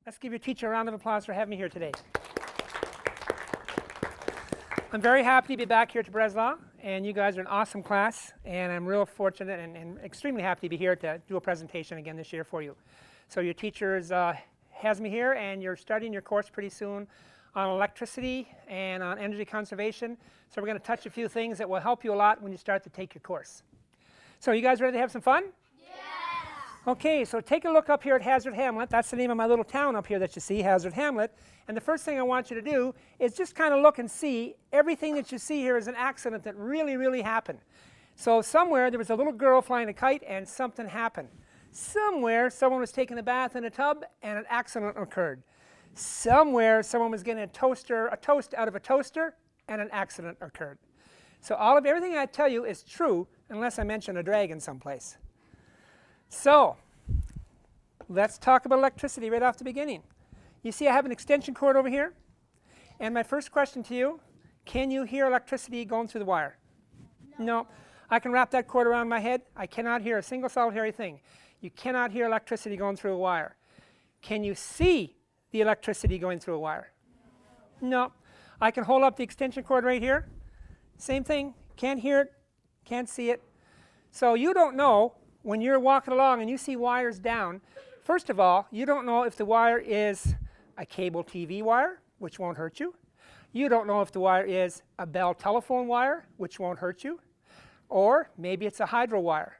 Let's give your teacher a round of applause for having me here today. I'm very happy to be back here at Breslau, and you guys are an awesome class, and I'm real fortunate and extremely happy to be here to do a presentation again this year for you. So your teacher has me here, and you're starting your course pretty soon on electricity and on energy conservation. So we're going to touch a few things that will help you a lot when you start to take your course. So you guys ready to have some fun? Okay, so take a look up here at Hazard Hamlet. That's the name of my little town up here that you see, Hazard Hamlet. And the first thing I want you to do is just kind of look and see everything that you see here is an accident that really happened. So somewhere there was a little girl flying a kite and something happened. Somewhere someone was taking a bath in a tub and an accident occurred. Somewhere someone was getting a toast out of a toaster and an accident occurred. So everything I tell you is true unless I mention a dragon someplace. So, let's talk about electricity right off the beginning. You see I have an extension cord over here. And my first question to you, can you hear electricity going through the wire? No. I can wrap that cord around my head. I cannot hear a single solitary thing. You cannot hear electricity going through a wire. Can you see the electricity going through a wire? No. I can hold up the extension cord right here. Same thing. Can't hear it. Can't see it. So you don't know. When you're walking along and you see wires down, first of all, you don't know if the wire is a cable TV wire, which won't hurt you. You don't know if the wire is a Bell telephone wire, which won't hurt you. Or maybe it's a hydro wire.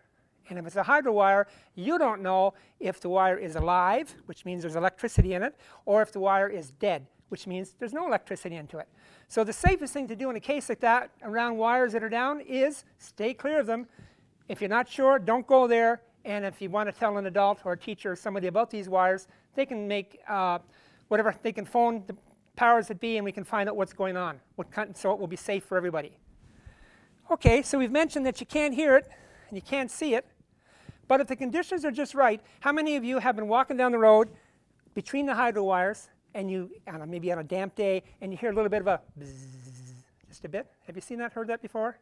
And if it's a hydro wire, you don't know if the wire is alive, which means there's electricity in it, or if the wire is dead, which means there's no electricity into it. So the safest thing to do in a case like that around wires that are down is stay clear of them. If you're not sure, don't go there, and if you want to tell an adult or a teacher or somebody about these wires, they can make they can phone the powers that be and we can find out what's going on, so it will be safe for everybody. Okay, so we've mentioned that you can't hear it and you can't see it, but if the conditions are just right, how many of you have been walking down the road between the hydro wires and you, maybe on a damp day, and you hear a little bit of a bzzz, just a bit? Have you seen that, heard that before?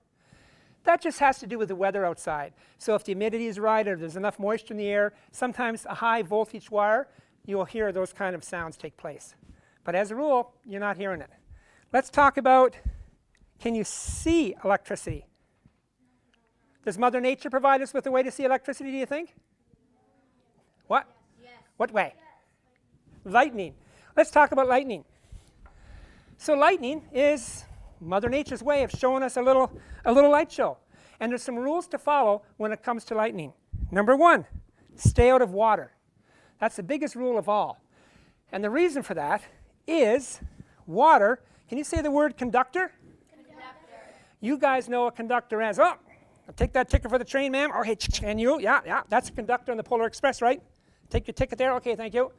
That just has to do with the weather outside. So if the humidity is right or there's enough moisture in the air, sometimes a high voltage wire, you will hear those kind of sounds take place. But as a rule, you're not hearing it. Let's talk about, can you see electricity? Does Mother Nature provide us with a way to see electricity, do you think? What? Yes. What way? Yes. Lightning. Let's talk about lightning. So lightning is Mother Nature's way of showing us a little light show. And there's some rules to follow when it comes to lightning. Number one, stay out of water. That's the biggest rule of all. And the reason for that is water. Can you say the word conductor? Conductor. You guys know a conductor as, oh, I'll take that ticket for the train, ma'am. Okay, and you, yeah, that's a conductor on the Polar Express, right? Take your ticket there, okay, thank you.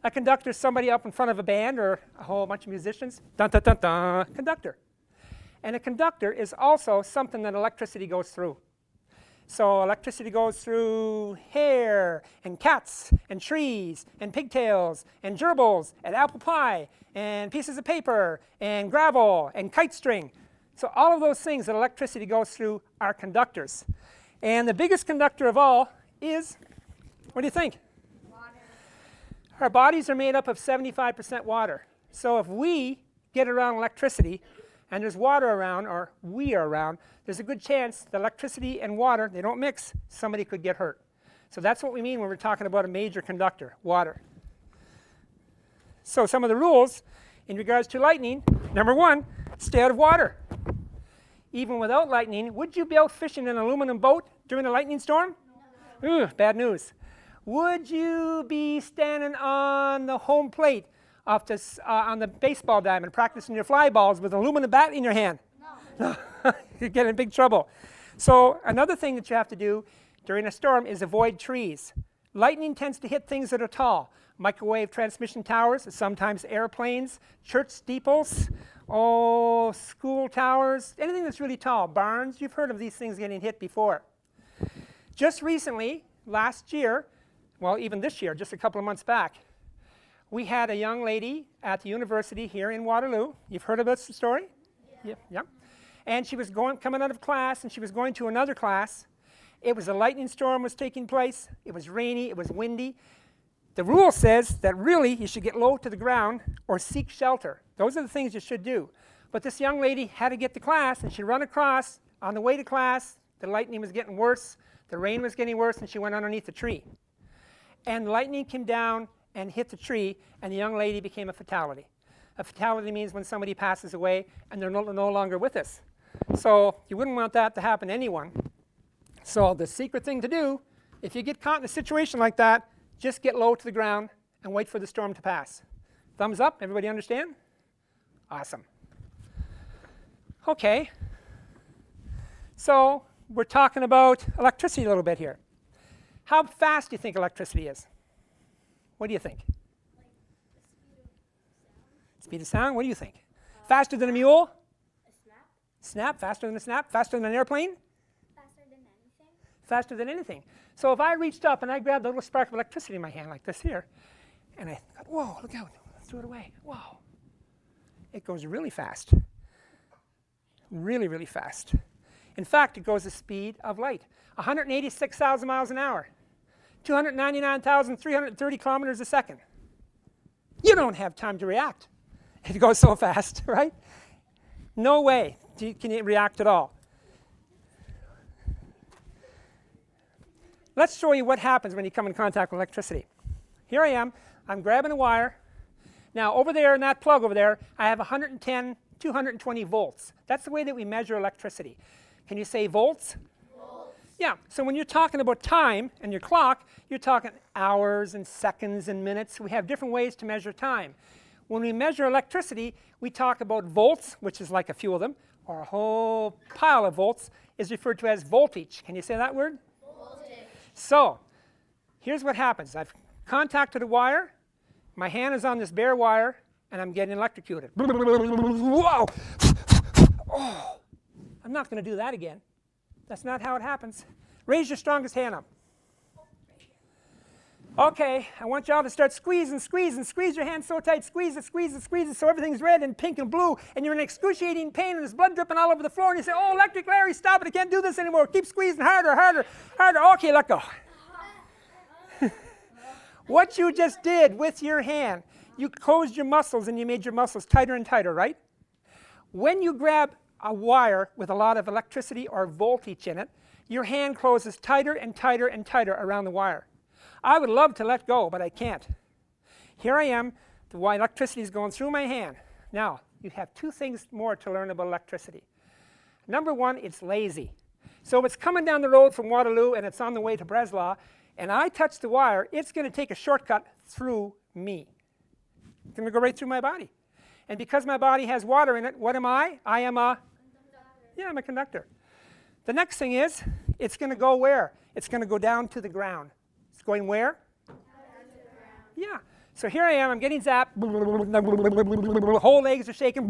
A conductor is somebody up in front of a band or a whole bunch of musicians. Dun, dun, dun, dun. Conductor. And a conductor is also something that electricity goes through. So electricity goes through hair, and cats, and trees, and pigtails, and gerbils, and apple pie, and pieces of paper, and gravel, and kite string. So all of those things that electricity goes through are conductors. And the biggest conductor of all is, what do you think? Water. Our bodies are made up of 75% water. So if we get around electricity, and there's water around, or we are around, there's a good chance that electricity and water, they don't mix, somebody could get hurt. So that's what we mean when we're talking about a major conductor, water. So some of the rules in regards to lightning, number one, stay out of water. Even without lightning, would you be out fishing in an aluminum boat during a lightning storm? No. Ooh, bad news. Would you be standing on the home plate on the baseball diamond, practicing your fly balls with an aluminum bat in your hand? No. You get in big trouble. So another thing that you have to do during a storm is avoid trees. Lightning tends to hit things that are tall. Microwave transmission towers, sometimes airplanes, church steeples, school towers, anything that's really tall. Barns, you've heard of these things getting hit before. Just recently, last year, well, even this year, just a couple of months back, we had a young lady at the university here in Waterloo. You've heard of this story? Yeah. Yeah. And she was coming out of class, and she was going to another class. It was a lightning storm was taking place. It was rainy. It was windy. The rule says that really you should get low to the ground or seek shelter. Those are the things you should do. But this young lady had to get to class, and she ran across on the way to class. The lightning was getting worse, the rain was getting worse, and she went underneath the tree. And the lightning came down and hit the tree, and the young lady became a fatality. A fatality means when somebody passes away and they're no longer with us. So you wouldn't want that to happen to anyone. So the secret thing to do, if you get caught in a situation like that, just get low to the ground and wait for the storm to pass. Thumbs up, everybody understand? Awesome. Okay, so we're talking about electricity a little bit here. How fast do you think electricity is? What do you think? Like the Speed of sound, what do you think? Faster than a mule? a snap? Snap, faster than a snap? Faster than an airplane? Faster than anything? Faster than anything. So if I reached up and I grabbed a little spark of electricity in my hand like this here, and I thought, whoa, look out, threw it away, whoa. It goes really fast. Really, really fast. In fact, it goes the speed of light. 186,000 miles an hour. 299,330 kilometers a second. You don't have time to react. It goes so fast, right? No way can it react at all. Let's show you what happens when you come in contact with electricity. Here I am. I'm grabbing a wire. Now, over there in that plug over there, I have 110, 220 volts. That's the way that we measure electricity. Can you say volts? Volts. Yeah, so when you're talking about time and your clock, you're talking hours and seconds and minutes. We have different ways to measure time. When we measure electricity, we talk about volts, which is like a few of them, or a whole pile of volts is referred to as voltage. Can you say that word? Voltage. So, here's what happens. I've contacted a wire, my hand is on this bare wire, and I'm getting electrocuted. Whoa! Oh, I'm not going to do that again. That's not how it happens. Raise your strongest hand up. Okay, I want y'all to start squeezing, squeezing, squeeze your hand so tight, squeeze it, squeeze it, squeeze it, so everything's red and pink and blue, and you're in excruciating pain, and there's blood dripping all over the floor, and you say, oh, Electric Larry, stop it, I can't do this anymore. Keep squeezing harder, harder, harder. Okay, let go. What you just did with your hand, you closed your muscles and you made your muscles tighter and tighter, right? When you grab a wire with a lot of electricity or voltage in it, your hand closes tighter and tighter and tighter around the wire. I would love to let go, but I can't. Here I am, the electricity is going through my hand. Now, you have two things more to learn about electricity. Number one, it's lazy. So it's coming down the road from Waterloo and it's on the way to Breslau, and I touch the wire, it's going to take a shortcut through me. It's going to go right through my body. And because my body has water in it, what am I? I am a conductor. Yeah, I'm a conductor. The next thing is, it's going to go where? It's going to go down to the ground. It's going where? Down to the ground. Yeah. So here I am, I'm getting zapped, whole legs are shaking,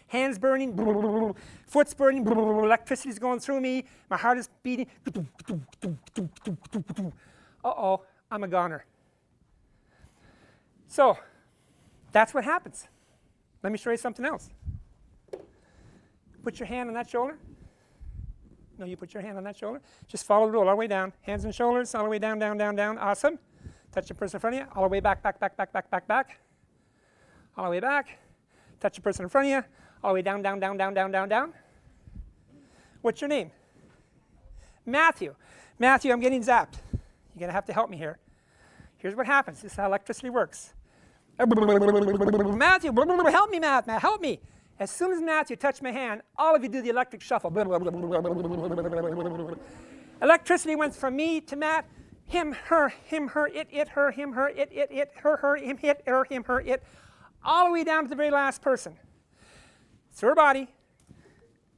hands burning, foot's burning, electricity's going through me, my heart is beating. Uh-oh, I'm a goner. So, that's what happens. Let me show you something else. Put your hand on that shoulder. No, you put your hand on that shoulder. Just follow the rule all the way down. Hands and shoulders, all the way down, down, down, down. Awesome. Touch the person in front of you, all the way back, back, back, back, back, back, back. All the way back. Touch the person in front of you, all the way down, down, down, down, down, down, down. What's your name? Matthew. Matthew, I'm getting zapped. You're going to have to help me here. Here's what happens. This is how electricity works. Matthew, help me, Matt, help me. As soon as Matthew touched my hand, all of you do the electric shuffle. Electricity went from me to Matt. Him, her, it, her, him, her, it, her, him, it, all the way down to the very last person. Through her body,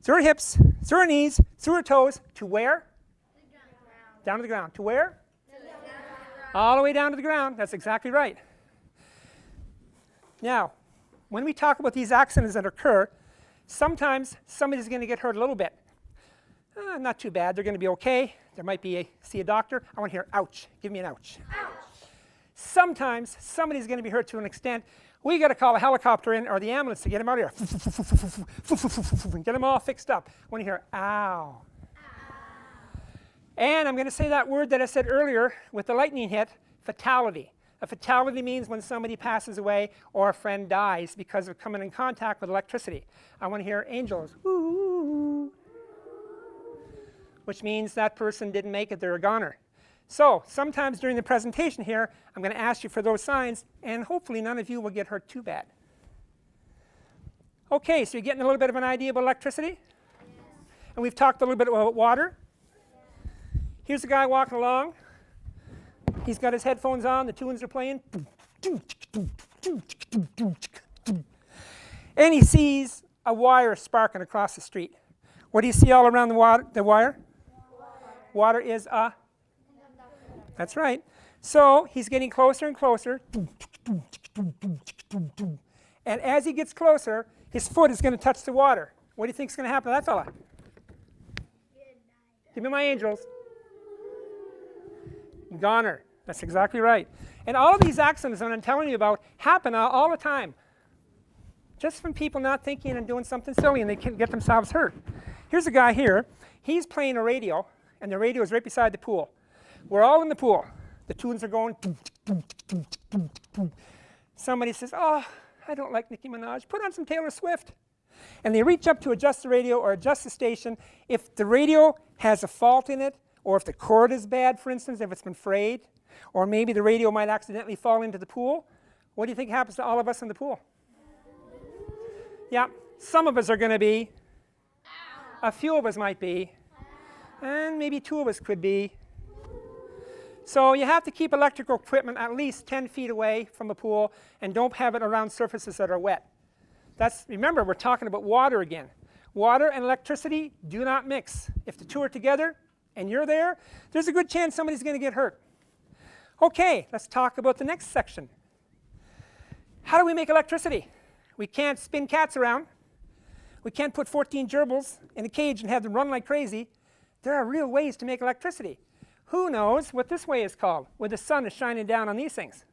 through her hips, through her knees, through her toes, to where? Down to the ground. To where? All the way down to the ground. That's exactly right. Now, when we talk about these accidents that occur, sometimes somebody's going to get hurt a little bit. Not too bad. They're going to be okay. There might be see a doctor. I want to hear ouch. Give me an ouch. Ouch. Sometimes somebody's going to be hurt to an extent. We got to call a helicopter in or the ambulance to get them out of here. Get them all fixed up. I want to hear ow. And I'm going to say that word that I said earlier with the lightning hit, fatality. A fatality means when somebody passes away or a friend dies because of coming in contact with electricity. I want to hear angels, woo, which means that person didn't make it, they're a goner. So sometimes during the presentation here, I'm going to ask you for those signs, and hopefully none of you will get hurt too bad. Okay, so you're getting a little bit of an idea about electricity? And we've talked a little bit about water. Here's a guy walking along. He's got his headphones on, the tunes are playing. And he sees a wire sparking across the street. What do you see all around the wire? Water is a? That's right. So he's getting closer and closer. And as he gets closer, his foot is going to touch the water. What do you think is going to happen to that fella? Give me my angels. Goner. That's exactly right. And all of these accidents that I'm telling you about happen all the time. Just from people not thinking and doing something silly and they can get themselves hurt. Here's a guy here. He's playing a radio, and the radio is right beside the pool. We're all in the pool. The tunes are going. Somebody says, oh, I don't like Nicki Minaj. Put on some Taylor Swift. And they reach up to adjust the radio or adjust the station. If the radio has a fault in it, or if the cord is bad, for instance, if it's been frayed, or maybe the radio might accidentally fall into the pool, what do you think happens to all of us in the pool? Yeah, some of us are going to be. A few of us might be. And maybe 2 of us could be. So you have to keep electrical equipment at least 10 feet away from a pool, and don't have it around surfaces that are wet. Remember, we're talking about water again. Water and electricity do not mix. If the 2 are together and you're there, there's a good chance somebody's going to get hurt. Okay, let's talk about the next section. How do we make electricity? We can't spin cats around. We can't put 14 gerbils in a cage and have them run like crazy. There are real ways to make electricity. Who knows what this way is called, where the sun is shining down on these things?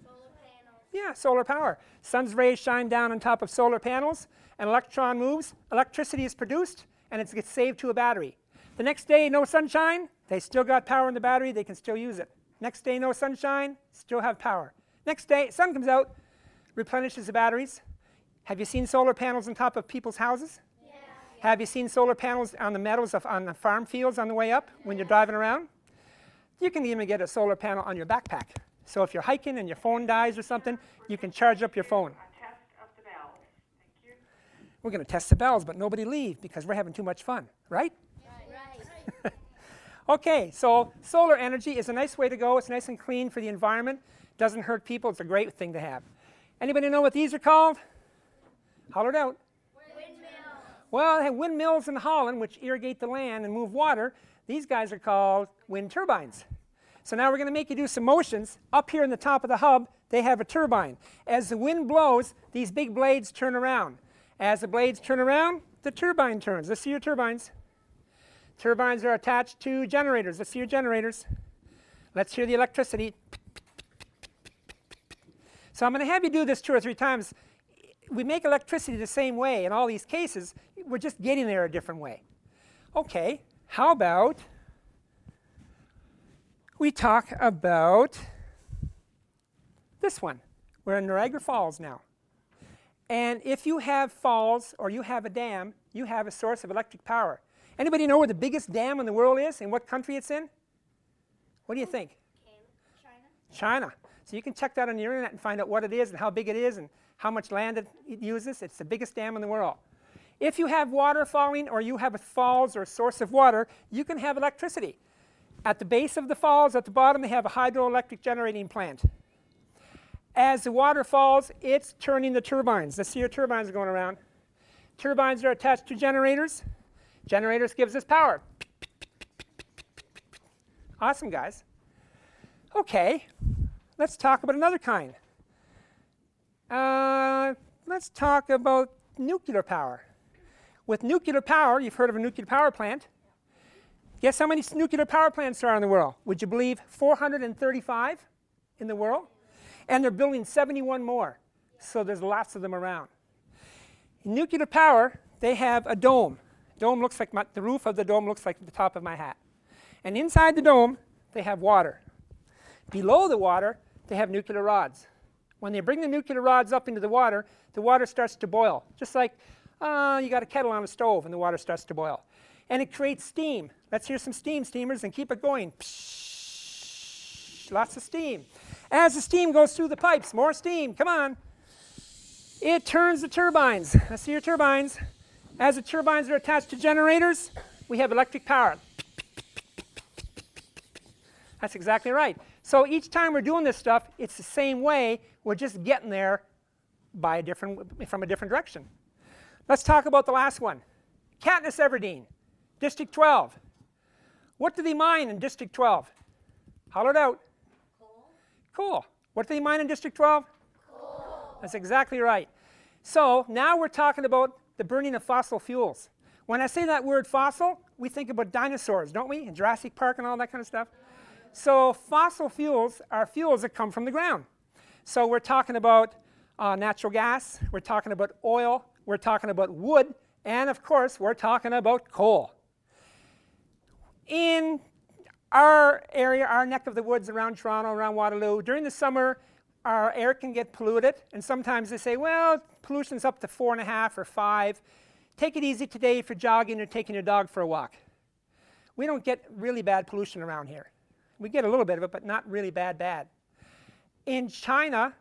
Solar panels. Yeah, solar power. Sun's rays shine down on top of solar panels. An electron moves, electricity is produced, and it gets saved to a battery. The next day, no sunshine, they still got power in the battery, they can still use it. Next day, no sunshine, still have power. Next day, sun comes out, replenishes the batteries. Have you seen solar panels on top of people's houses? Yeah. Have you seen solar panels on the metals on the farm fields on the way up when you're driving around? You can even get a solar panel on your backpack. So if you're hiking and your phone dies or something, you can charge up your phone. A test of the bells. Thank you. We're going to test the bells, but nobody leave because we're having too much fun, right? Right. Okay, so solar energy is a nice way to go. It's nice and clean for the environment. Doesn't hurt people. It's a great thing to have. Anybody know what these are called? Holler it out. Windmills. Well, they have windmills in Holland, which irrigate the land and move water. These guys are called wind turbines. So now we're going to make you do some motions. Up here in the top of the hub, they have a turbine. As the wind blows, these big blades turn around. As the blades turn around, the turbine turns. Let's see your turbines. Turbines are attached to generators. Let's see your generators. Let's hear the electricity. So I'm going to have you do this 2 or 3 times. We make electricity the same way in all these cases. We're just getting there a different way. Okay, how about we talk about this one. We're in Niagara Falls now. And if you have falls or you have a dam, you have a source of electric power. Anybody know where the biggest dam in the world is and what country it's in? What do you think? China. China. So you can check that on the internet and find out what it is and how big it is and how much land it uses. It's the biggest dam in the world. If you have water falling or you have a falls or a source of water, you can have electricity. At the base of the falls, at the bottom, they have a hydroelectric generating plant. As the water falls, it's turning the turbines. Let's see your turbines going around. Turbines are attached to generators. Generators gives us power. Awesome, guys. Okay, let's talk about another kind. Let's talk about nuclear power. With nuclear power, you've heard of a nuclear power plant. Guess how many nuclear power plants there are in the world? Would you believe 435 in the world? And they're building 71 more. So there's lots of them around. In nuclear power, they have a dome. Dome looks like the roof of the dome looks like the top of my hat. And inside the dome, they have water. Below the water, They have nuclear rods. When they bring the nuclear rods up into the water starts to boil. Just like you got a kettle on a stove and the water starts to boil. And it creates steam. Let's hear some steam, steamers, and keep it going. Psh, lots of steam. As the steam goes through the pipes, more steam, come on. It turns the turbines. Let's see your turbines. As the turbines are attached to generators, we have electric power. That's exactly right. So each time we're doing this stuff, it's the same way. We're just getting there by from a different direction. Let's talk about the last one. Katniss Everdeen, District 12. What do they mine in District 12? Holler it out. Coal. Cool. What do they mine in District 12? Coal. That's exactly right. So now we're talking about the burning of fossil fuels. When I say that word fossil, we think about dinosaurs, don't we? In Jurassic Park and all that kind of stuff. So fossil fuels are fuels that come from the ground. So we're talking about natural gas, we're talking about oil, we're talking about wood, and of course we're talking about coal. In our area, our neck of the woods around Toronto, around Waterloo, during the summer our air can get polluted, and sometimes they say, well, pollution's up to 4.5 or 5. Take it easy today if you're jogging or taking your dog for a walk. We don't get really bad pollution around here. We get a little bit of it, but not really bad. In China,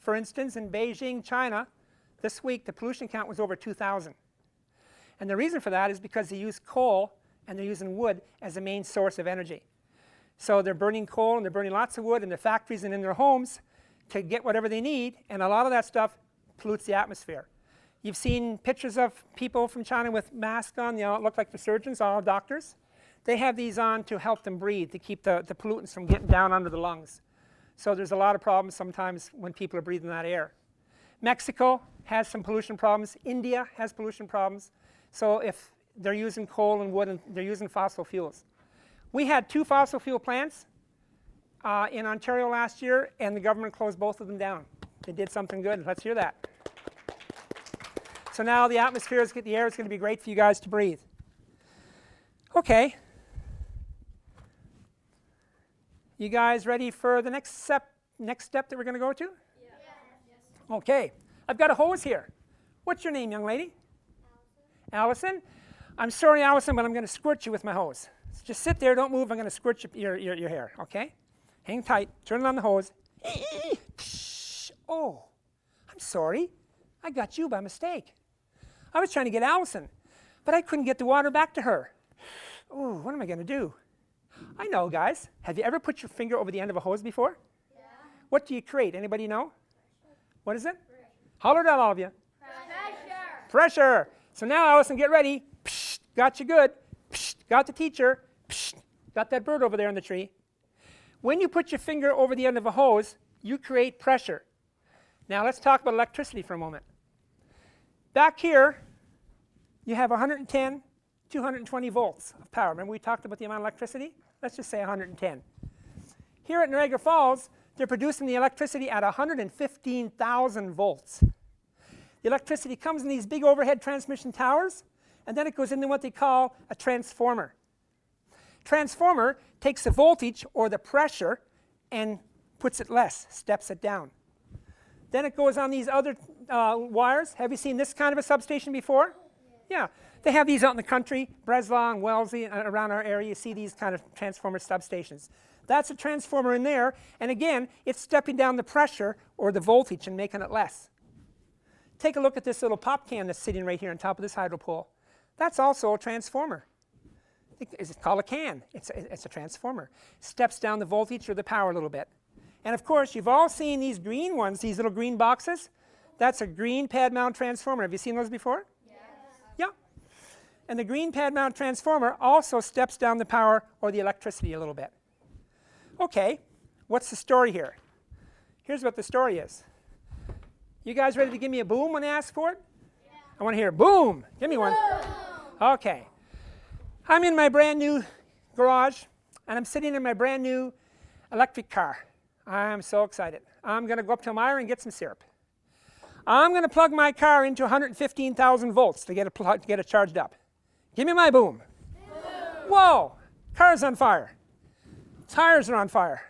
for instance, in Beijing, China, this week the pollution count was over 2,000. And the reason for that is because they use coal and they're using wood as a main source of energy. So they're burning coal and they're burning lots of wood in their factories and in their homes to get whatever they need, and a lot of that stuff pollutes the atmosphere. You've seen pictures of people from China with masks on, they all look like the surgeons, all doctors. They have these on to help them breathe, to keep the pollutants from getting down under the lungs. So there's a lot of problems sometimes when people are breathing that air. Mexico has some pollution problems. India has pollution problems. So if they're using coal and wood and they're using fossil fuels. We had 2 fossil fuel plants in Ontario last year, and the government closed both of them down. They did something good. Let's hear that. So now the atmosphere, the air is going to be great for you guys to breathe. Okay. You guys ready for the next step that we're going to go to? Yeah. Yes. Okay. I've got a hose here. What's your name, young lady? Allison. Allison? I'm sorry, Allison, but I'm going to squirt you with my hose. Just sit there, don't move. I'm going to squirt your hair, okay? Hang tight. Turn on the hose. Oh, I'm sorry. I got you by mistake. I was trying to get Allison, but I couldn't get the water back to her. Oh, what am I going to do? I know, guys. Have you ever put your finger over the end of a hose before? Yeah. What do you create? Anybody know? What is it? Holler it out, all of you. Pressure. Pressure. So now, Allison, get ready. Psh, got you good. Psh, got the teacher. Psh, got that bird over there in the tree. When you put your finger over the end of a hose, you create pressure. Now let's talk about electricity for a moment. Back here, you have 110, 220 volts of power. Remember we talked about the amount of electricity? Let's just say 110. Here at Niagara Falls, they're producing the electricity at 115,000 volts. The electricity comes in these big overhead transmission towers, and then it goes into what they call a transformer. Transformer takes the voltage or the pressure and puts it less, steps it down. Then it goes on these other wires. Have you seen this kind of a substation before? Yeah. They have these out in the country, Breslau and Wellesley, around our area. You see these kind of transformer substations. That's a transformer in there, and again, it's stepping down the pressure or the voltage and making it less. Take a look at this little pop can that's sitting right here on top of this hydro pole. That's also a transformer. It's called a can. It's a transformer. Steps down the voltage or the power a little bit. And of course, you've all seen these green ones, these little green boxes. That's a green pad mount transformer. Have you seen those before? Yes. Yeah. And the green pad mount transformer also steps down the power or the electricity a little bit. Okay, what's the story here? Here's what the story is. You guys ready to give me a boom when I ask for it? Yeah. I want to hear boom. Give me one. Boom. Okay. I'm in my brand new garage, and I'm sitting in my brand new electric car. I'm so excited. I'm going to go up to Meyer and get some syrup. I'm going to plug my car into 115,000 volts to get it charged up. Give me my boom. Boom. Whoa! Car's on fire. Tires are on fire.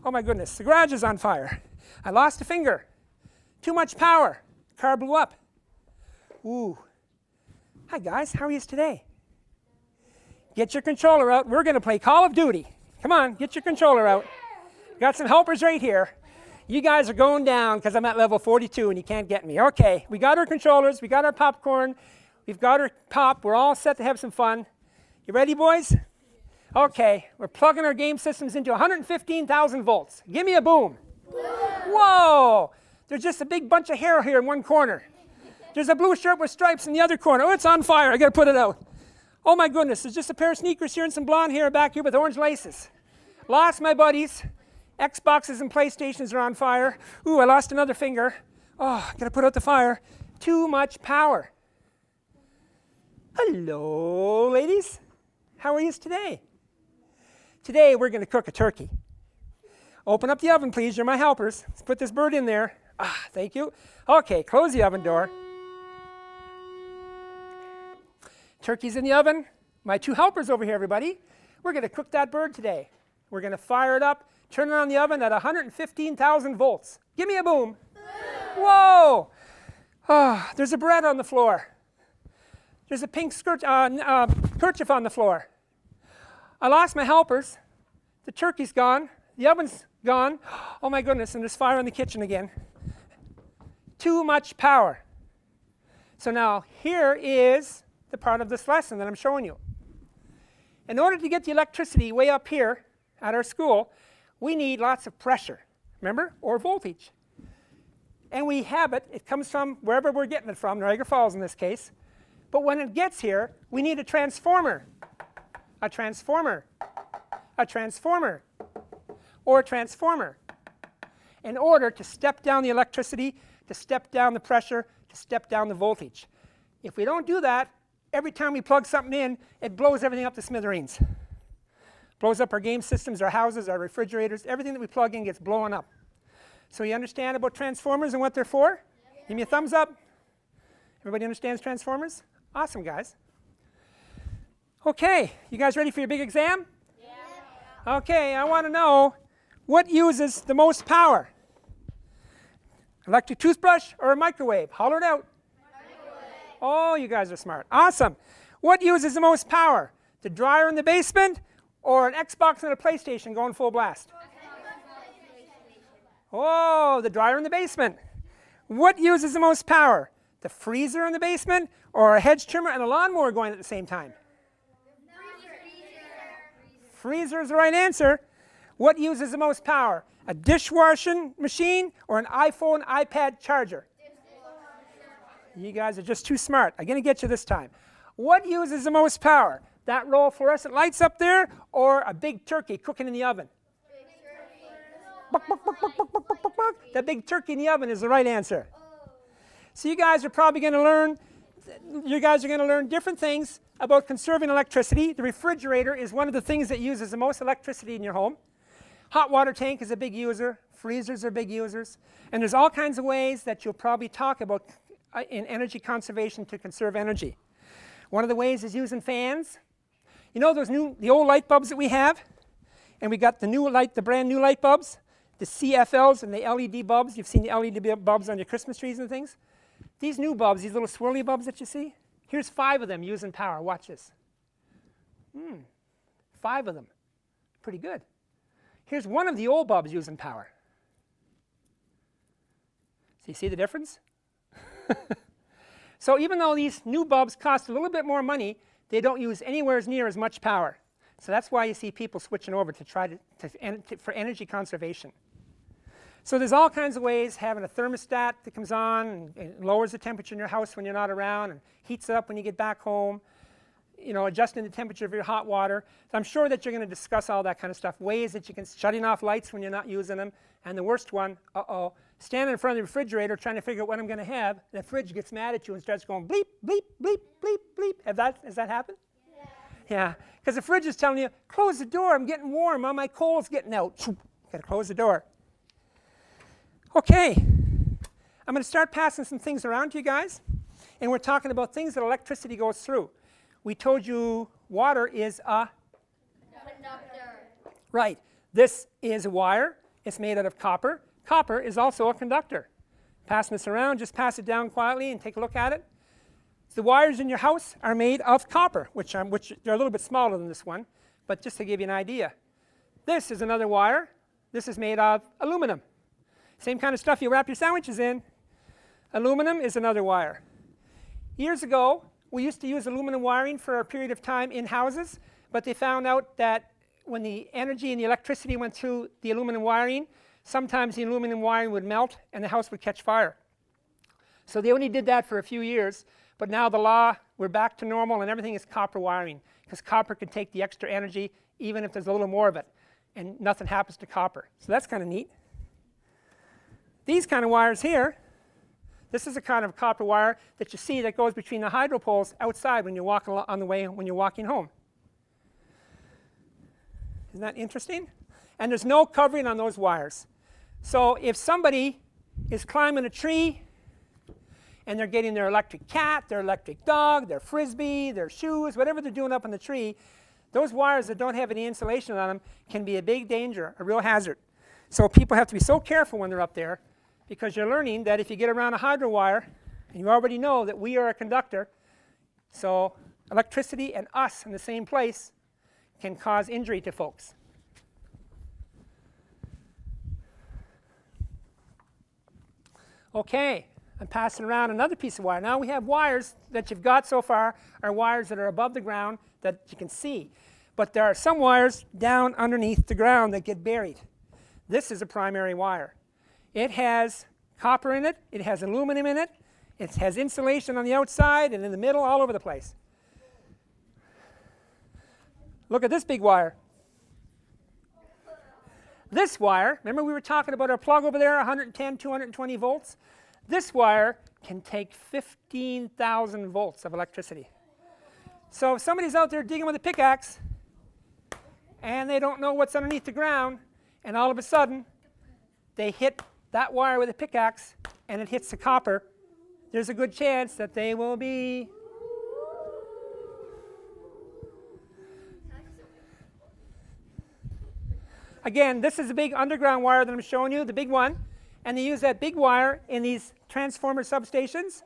Oh my goodness, the garage is on fire. I lost a finger. Too much power. Car blew up. Ooh. Hi guys, how are you today? Get your controller out. We're going to play Call of Duty. Come on, get your controller out. Got some helpers right here. You guys are going down because I'm at level 42 and you can't get me. Okay, we got our controllers, we got our popcorn, we've got our pop. We're all set to have some fun. You ready, boys? Okay, we're plugging our game systems into 115,000 volts. Give me a boom. Whoa! There's just a big bunch of hair here in one corner. There's a blue shirt with stripes in the other corner. Oh, it's on fire. I got to put it out. Oh my goodness, there's just a pair of sneakers here and some blonde hair back here with orange laces. Lost my buddies. Xboxes and PlayStations are on fire. Ooh, I lost another finger. Oh, got to put out the fire. Too much power. Hello, ladies. How are you today? Today we're going to cook a turkey. Open up the oven, please. You're my helpers. Let's put this bird in there. Ah, thank you. Okay, close the oven door. Turkey's in the oven. My two helpers over here, everybody. We're going to cook that bird today. We're going to fire it up, turn it on the oven at 115,000 volts. Give me a boom. Whoa! Oh, there's a bread on the floor. There's a pink kerchief on the floor. I lost my helpers. The turkey's gone. The oven's gone. Oh my goodness, and there's fire in the kitchen again. Too much power. So now here is the part of this lesson that I'm showing you. In order to get the electricity way up here at our school, we need lots of pressure, remember, or voltage. And we have it. It comes from wherever we're getting it from, Niagara Falls in this case. But when it gets here, we need a transformer, a transformer, a transformer, or a transformer in order to step down the electricity, to step down the pressure, to step down the voltage. If we don't do that, every time we plug something in, it blows everything up to smithereens. Blows up our game systems, our houses, our refrigerators. Everything that we plug in gets blown up. So you understand about transformers and what they're for? Yeah. Give me a thumbs up. Everybody understands transformers? Awesome, guys. Okay, you guys ready for your big exam? Yeah. Okay, I want to know what uses the most power? Electric toothbrush or a microwave? Holler it out. Microwave. Oh, you guys are smart. Awesome. What uses the most power? The dryer in the basement or an Xbox and a PlayStation going full blast? Oh, the dryer in the basement. What uses the most power? The freezer in the basement or a hedge trimmer and a lawnmower going at the same time? Freezer is the right answer. What uses the most power? A dishwashing machine or an iPhone, iPad charger? You guys are just too smart. I'm going to get you this time. What uses the most power? That row of fluorescent lights up there or a big turkey cooking in the oven? Buck, buck, buck, buck, buck, buck, buck, buck, buck. The big turkey in the oven is the right answer. So you guys are probably going to learn different things about conserving electricity. The refrigerator is one of the things that uses the most electricity in your home. Hot water tank is a big user. Freezers are big users. And there's all kinds of ways that you'll probably talk about in energy conservation to conserve energy. One of the ways is using fans. You know the old light bulbs that we have? And we got the brand new light bulbs, the CFLs and the LED bulbs. You've seen the LED bulbs on your Christmas trees and things. These new bulbs, these little swirly bulbs that you see, here's 5 of them using power. Watch this. 5 of them. Pretty good. Here's one of the old bulbs using power. So you see the difference? So even though these new bulbs cost a little bit more money, they don't use anywhere near as much power. So that's why you see people switching over to try for energy conservation. So there's all kinds of ways, having a thermostat that comes on and lowers the temperature in your house when you're not around and heats it up when you get back home, you know, adjusting the temperature of your hot water. So I'm sure that you're going to discuss all that kind of stuff, ways that you can shutting off lights when you're not using them. And the worst one, standing in front of the refrigerator trying to figure out what I'm going to have, and the fridge gets mad at you and starts going bleep, bleep, bleep, bleep, bleep. Has that happened? Yeah, because the fridge is telling you, close the door, I'm getting warm, my coal's getting out. Got to close the door. Okay, I'm going to start passing some things around to you guys, and we're talking about things that electricity goes through. We told you water is a conductor. Right, this is a wire, It's made out of copper. Copper is also a conductor. Passing this around, just pass it down quietly and take a look at it. The wires in your house are made of copper, which they're a little bit smaller than this one, but just to give you an idea. This is another wire. This is made of aluminum. Same kind of stuff you wrap your sandwiches in. Aluminum is another wire. Years ago, we used to use aluminum wiring for a period of time in houses, but they found out that when the energy and the electricity went through the aluminum wiring, sometimes the aluminum wiring would melt and the house would catch fire. So they only did that for a few years, but now the law, we're back to normal and everything is copper wiring, because copper can take the extra energy even if there's a little more of it, and nothing happens to copper. So that's kind of neat. These kind of wires here, this is a kind of copper wire that you see that goes between the hydro poles outside when you're walking on the way when you're walking home. Isn't that interesting? And there's no covering on those wires. So if somebody is climbing a tree and they're getting their electric cat, their electric dog, their frisbee, their shoes, whatever they're doing up in the tree, those wires that don't have any insulation on them can be a big danger, a real hazard. So people have to be so careful when they're up there, because you're learning that if you get around a hydro wire, and you already know that we are a conductor, so electricity and us in the same place can cause injury to folks. Okay, I'm passing around another piece of wire. Now we have wires that you've got so far are wires that are above the ground that you can see. But there are some wires down underneath the ground that get buried. This is a primary wire. It has copper in it, it has aluminum in it, it has insulation on the outside and in the middle, all over the place. Look at this big wire. This wire, remember we were talking about our plug over there, 110, 220 volts? This wire can take 15,000 volts of electricity. So if somebody's out there digging with a pickaxe and they don't know what's underneath the ground, and all of a sudden they hit that wire with a pickaxe and it hits the copper, there's a good chance that they will be again, this is a big underground wire that I'm showing you, the big one, and they use that big wire in these transformer substations,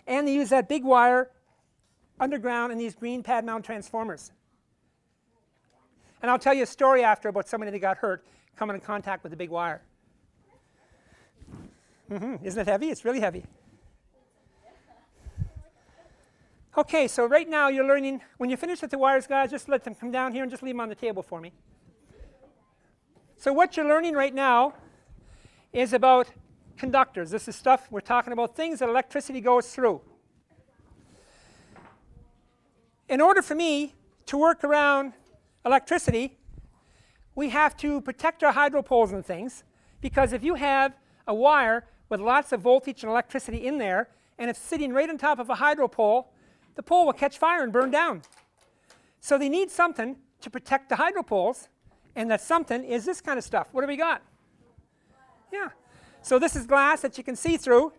and they use that big wire underground in these green pad mount transformers. And I'll tell you a story after about somebody that got hurt coming in contact with a big wire. Isn't it heavy? It's really heavy. Okay, so right now you're learning, when you finish with the wires, guys, just let them come down here and just leave them on the table for me. So what you're learning right now is about conductors. This is stuff we're talking about, things that electricity goes through. In order for me to work around electricity, we have to protect our hydro poles and things, because if you have a wire with lots of voltage and electricity in there, and it's sitting right on top of a hydro pole, the pole will catch fire and burn down. So they need something to protect the hydro poles, and that something is this kind of stuff. What do we got? Yeah. So this is glass that you can see through.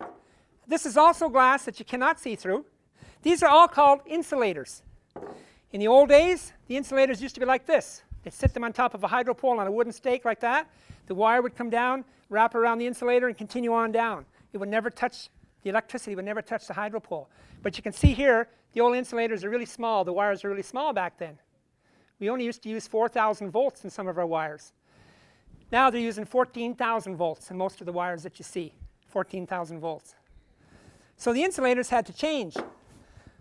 This is also glass that you cannot see through. These are all called insulators. In the old days, the insulators used to be like this. They'd sit them on top of a hydro pole on a wooden stake like that. The wire would come down, wrap around the insulator, and continue on down. It would never touch, the electricity would never touch the hydro pole. But you can see here, the old insulators are really small. The wires are really small back then. We only used to use 4,000 volts in some of our wires. Now they're using 14,000 volts in most of the wires that you see, 14,000 volts. So the insulators had to change.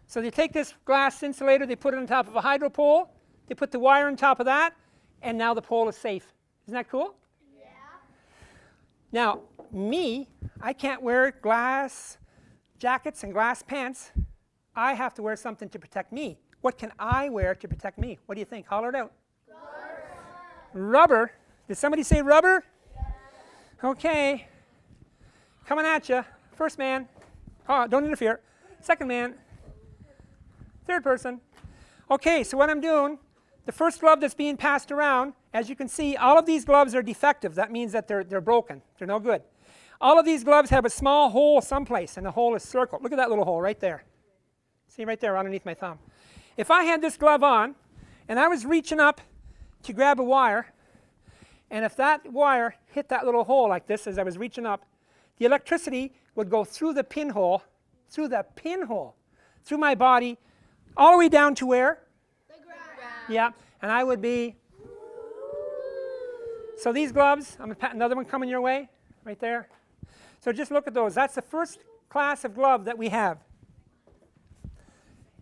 So they take this glass insulator, they put it on top of a hydro pole, they put the wire on top of that, and now the pole is safe. Isn't that cool? Yeah. Now, me, I can't wear glass jackets and glass pants. I have to wear something to protect me. What can I wear to protect me? What do you think? Holler it out. Rubber. Did somebody say rubber? Yeah. Okay. Coming at you. First man. Oh, don't interfere. Second man. Third person. Okay, so what I'm doing, the first glove that's being passed around, as you can see, all of these gloves are defective. That means that they're broken. They're no good. All of these gloves have a small hole someplace, and the hole is circled. Look at that little hole right there. See right there underneath my thumb. If I had this glove on, and I was reaching up to grab a wire, And if that wire hit that little hole like this as I was reaching up, the electricity would go through the pinhole, through my body, all the way down to where? The ground. Yeah, and I would be. So these gloves, I'm going to another one coming your way, right there. So just look at those. That's the first class of glove that we have.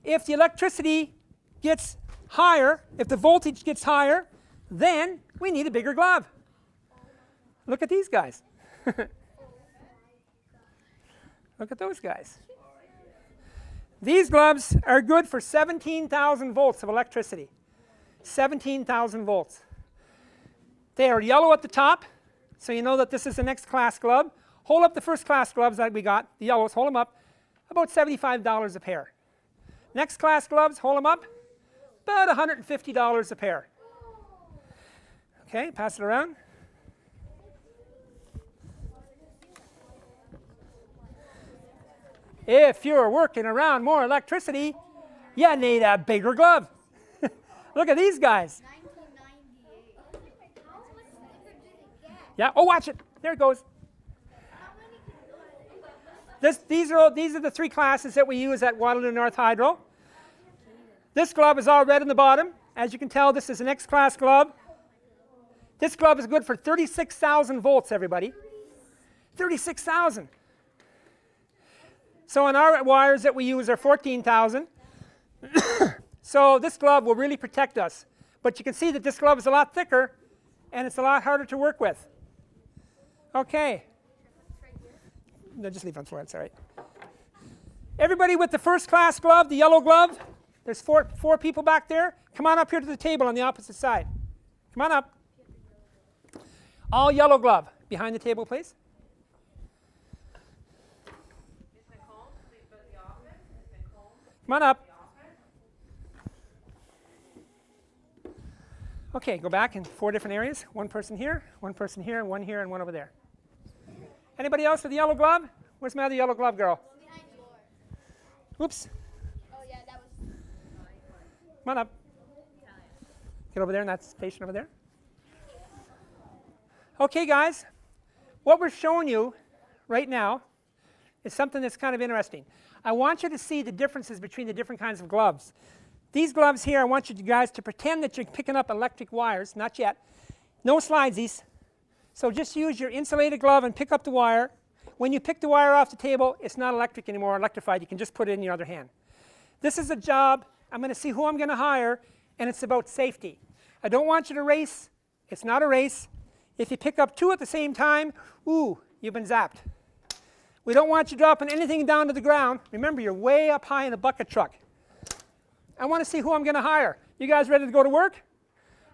If the electricity gets higher, if the voltage gets higher, then we need a bigger glove. Look at these guys. Look at those guys. These gloves are good for 17,000 volts of electricity. 17,000 volts. They are yellow at the top, so you know that this is the next class glove. Hold up the first class gloves that we got, the yellows, hold them up, about $75 a pair. Next class gloves, hold them up, about $150 a pair. Okay, pass it around. If you're working around more electricity, you need a bigger glove. Look at these guys. 1998. Yeah, oh, watch it. There it goes. These are the three classes that we use at Waterloo North Hydro. This glove is all red in the bottom. As you can tell, this is an X-class glove. This glove is good for 36,000 volts, everybody. 36,000. So on our wires that we use are 14,000. So this glove will really protect us. But you can see that this glove is a lot thicker, and it's a lot harder to work with. Okay. No, just leave it on the floor, it's all right. Everybody with the first class glove, the yellow glove, there's four people back there. Come on up here to the table on the opposite side. Come on up. All yellow glove. Behind the table, please. Come on up. Okay, go back in 4 different areas. One person here, and one over there. Anybody else with the yellow glove? Where's my other yellow glove girl? Behind Laura. Oops. Oh yeah, that was. Come on up. Get over there in that station over there. Okay, guys. What we're showing you right now is something that's kind of interesting. I want you to see the differences between the different kinds of gloves. These gloves here, I want you guys to pretend that you're picking up electric wires. Not yet. No slidesies. So just use your insulated glove and pick up the wire. When you pick the wire off the table, it's not electric anymore, electrified. You can just put it in your other hand. This is a job. I'm going to see who I'm going to hire, and it's about safety. I don't want you to race. It's not a race. If you pick up 2 at the same time, ooh, you've been zapped. We don't want you dropping anything down to the ground. Remember, you're way up high in a bucket truck. I want to see who I'm going to hire. You guys ready to go to work?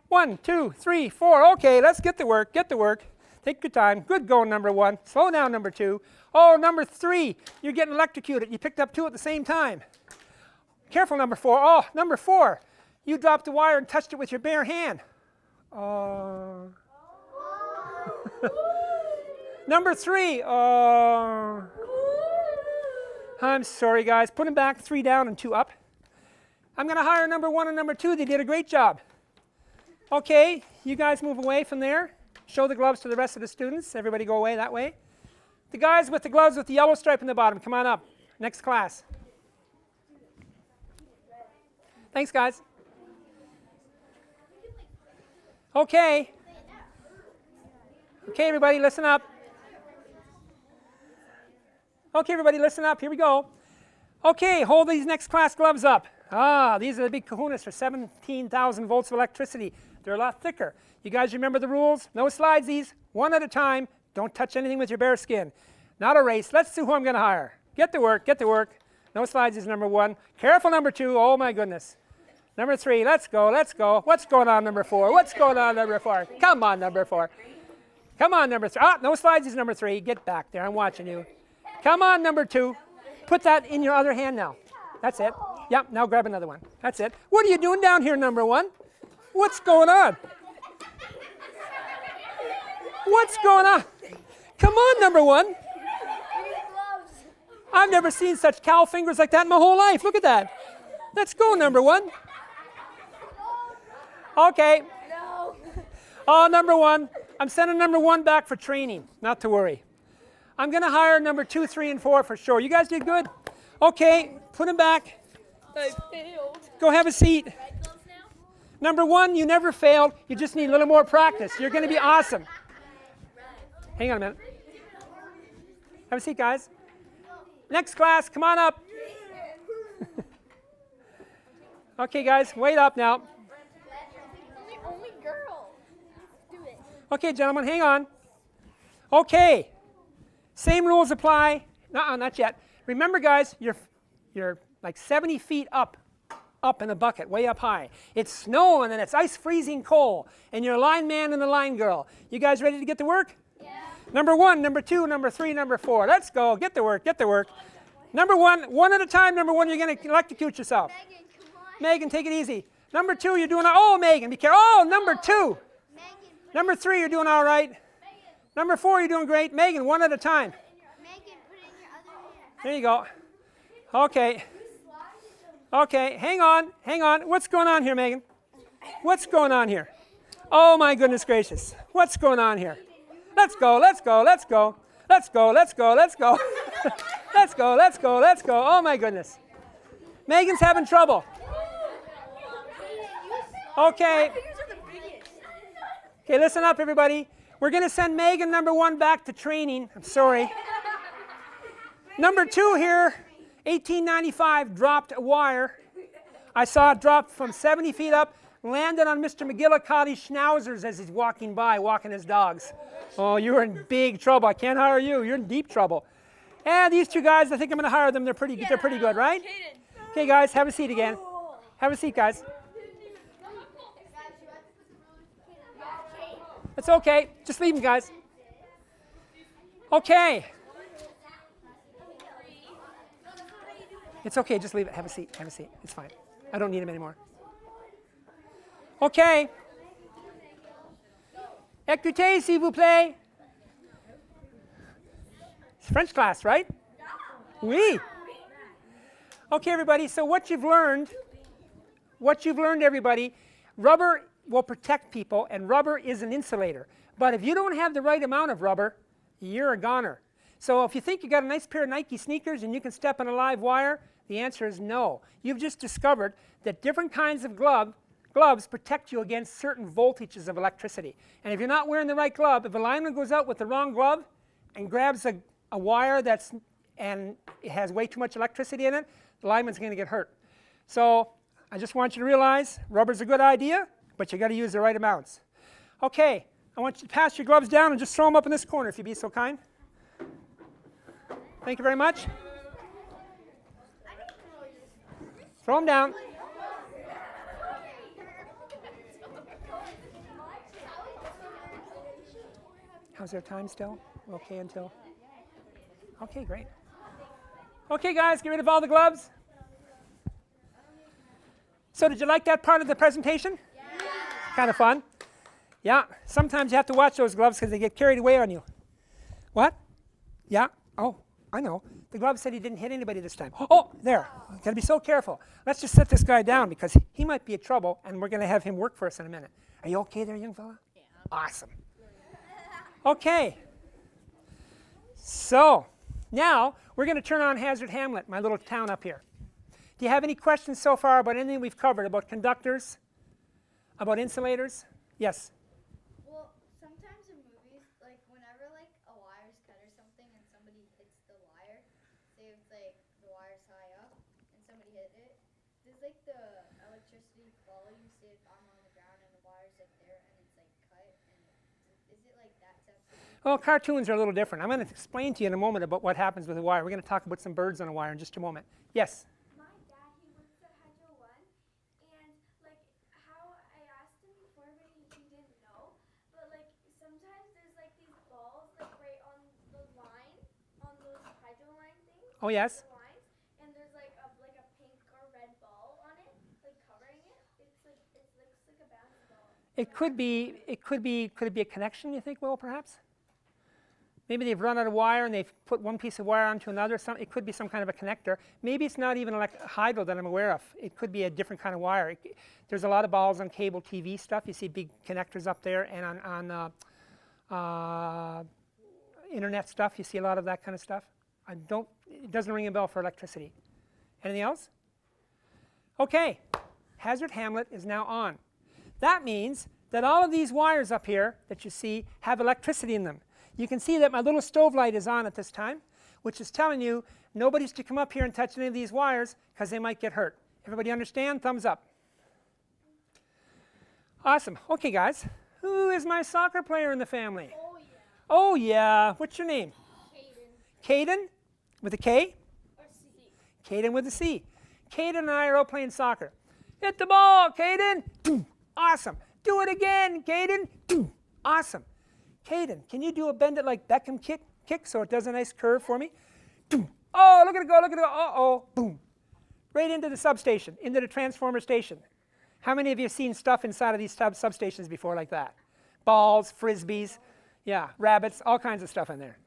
1, 2, 3, 4. Okay, let's get to work. Get to work. Take your time. Good going, number 1. Slow down, number 2. Oh, number 3, you're getting electrocuted. You picked up 2 at the same time. Careful, number 4. Oh, number 4, you dropped the wire and touched it with your bare hand. Number 3. I'm sorry, guys. Put them back, 3 down and 2 up. I'm going to hire number 1 and number 2. They did a great job. Okay, you guys move away from there. Show the gloves to the rest of the students. Everybody go away that way. The guys with the gloves with the yellow stripe in the bottom, come on up. Next class. Thanks, guys. Okay. Okay, everybody, listen up. Okay, everybody, listen up. Here we go. Okay, hold these next class gloves up. These are the big kahunas for 17,000 volts of electricity. They're a lot thicker. You guys remember the rules? No slidesies, 1 at a time. Don't touch anything with your bare skin. Not a race. Let's see who I'm going to hire. Get to work, get to work. No slidesies, number 1. Careful, number 2. Oh, my goodness. Number 3, let's go, let's go. What's going on, number 4? What's going on, number 4? Come on, number 4. Come on, number 3. No slidesies, number 3. Get back there. I'm watching you. Come on, number 2. Put that in your other hand now. That's it. Yep, now grab another one. That's it. What are you doing down here, number 1? What's going on? What's going on? Come on, number 1. I've never seen such cow fingers like that in my whole life. Look at that. Let's go, number 1. Okay. Oh, number 1. I'm sending number 1 back for training, not to worry. I'm going to hire number 2, 3, and 4 for sure. You guys did good? Okay, put them back. I failed. Go have a seat. Red gloves now? Number 1, you never failed. You just need a little more practice. You're going to be awesome. Hang on a minute. Have a seat, guys. Next class, come on up. Okay, guys, wait up now. Only girl. Do it. Okay, gentlemen, hang on. Okay, same rules apply. Nuh-uh, not yet. Remember, guys, you're like 70 feet up in a bucket, way up high. It's snowing and it's ice freezing cold, and you're a line man and a line girl. You guys ready to get to work? Yeah. Number 1, number 2, number 3, number 4. Let's go. Get to work. Get to work. Number 1, one at a time. Number 1, you're going to electrocute yourself. Megan, come on. Megan, take it easy. Number 2, you're doing. Oh, Megan, be careful. Oh, number 2. Megan, Number 3, you're doing all right. Number 4, you're doing great. Megan, one at a time. Megan, put it in your other hand. There you go. Okay. Okay, hang on, hang on. What's going on here, Megan? What's going on here? Oh my goodness gracious. What's going on here? Let's go, let's go, let's go. Let's go, let's go, let's go. Let's go, let's go, let's go. Oh my goodness. Megan's having trouble. Okay. Okay, listen up everybody. We're going to send Megan number 1 back to training. I'm sorry. Number 2 here. 1895 dropped a wire. I saw it drop from 70 feet up, landed on Mr. McGillicuddy's schnauzers as he's walking by, walking his dogs. Oh, you're in big trouble. I can't hire you. You're in deep trouble. And these 2 guys, I think I'm going to hire them. They're pretty good, right? Okay, guys, have a seat again. Have a seat, guys. It's okay. Just leave them, guys. Okay. It's okay, just leave it. Have a seat, have a seat. It's fine. I don't need him anymore. Okay. Écoutez, s'il vous plaît. It's French class, right? Oui. Okay, everybody, so what you've learned, everybody, rubber will protect people, and rubber is an insulator. But if you don't have the right amount of rubber, you're a goner. So if you think you got a nice pair of Nike sneakers and you can step on a live wire, the answer is no. You've just discovered that different kinds of gloves protect you against certain voltages of electricity. And if you're not wearing the right glove, if a lineman goes out with the wrong glove and grabs a wire and it has way too much electricity in it, the lineman's going to get hurt. So I just want you to realize rubber's a good idea, but you got to use the right amounts. Okay, I want you to pass your gloves down and just throw them up in this corner if you'd be so kind. Thank you very much. Throw them down. How's their time still? Okay until? Okay, great. Okay, guys, get rid of all the gloves. So did you like that part of the presentation? Yeah. Kind of fun? Yeah. Sometimes you have to watch those gloves because they get carried away on you. What? Yeah? Oh. I know. The glove said he didn't hit anybody this time. Oh, there. Got to be so careful. Let's just set this guy down because he might be in trouble, and we're going to have him work for us in a minute. Are you okay there, young fella? Yeah. Awesome. Okay. So now we're going to turn on Hazard Hamlet, my little town up here. Do you have any questions so far about anything we've covered, about conductors, about insulators? Yes? Well, sometimes in movies, like whenever like a wire's cut or something and somebody hits the wire, say if like the wire's high up and somebody hit it, does like the electricity follow you? Say if I'm on the ground and the wire's like there and it's like cut, and is it like that sensitive? Well, cartoons are a little different. I'm going to explain to you in a moment about what happens with a wire. We're going to talk about some birds on a wire in just a moment. Yes? My dad, he works at Hydro One, and like how I asked him before, but he didn't know. But like sometimes there's like these balls like right on the line, on those hydro line things. Oh, yes? The lines, and there's like a pink or red ball on it, like covering it. It looks like a bouncy ball. Could it be a connection, you think, Will, perhaps? Maybe they've run out of wire and they've put one piece of wire onto another. It could be some kind of a connector. Maybe it's not even like hydro that I'm aware of. It could be a different kind of wire. There's a lot of balls on cable TV stuff. You see big connectors up there, and internet stuff. You see a lot of that kind of stuff. It doesn't ring a bell for electricity. Anything else? Okay, hazard hamlet is now on. That means that all of these wires up here that you see have electricity in them. You can see that my little stove light is on at this time, which is telling you nobody's to come up here and touch any of these wires because they might get hurt. Everybody understand? Thumbs up. Awesome. Okay, guys. Who is my soccer player in the family? Oh yeah. Oh, yeah. What's your name? Caden. Caden? With a K? Or C. Caden with a C. Caden and I are out playing soccer. Hit the ball, Caden. Awesome. Do it again, Caden. Awesome. Caden, can you do a bend it like Beckham kick so it does a nice curve for me? Oh, look at it go, look at it go. Uh-oh. Boom. Right into the substation, into the transformer station. How many of you have seen stuff inside of these substations before like that? Balls, frisbees, yeah, rabbits, all kinds of stuff in there.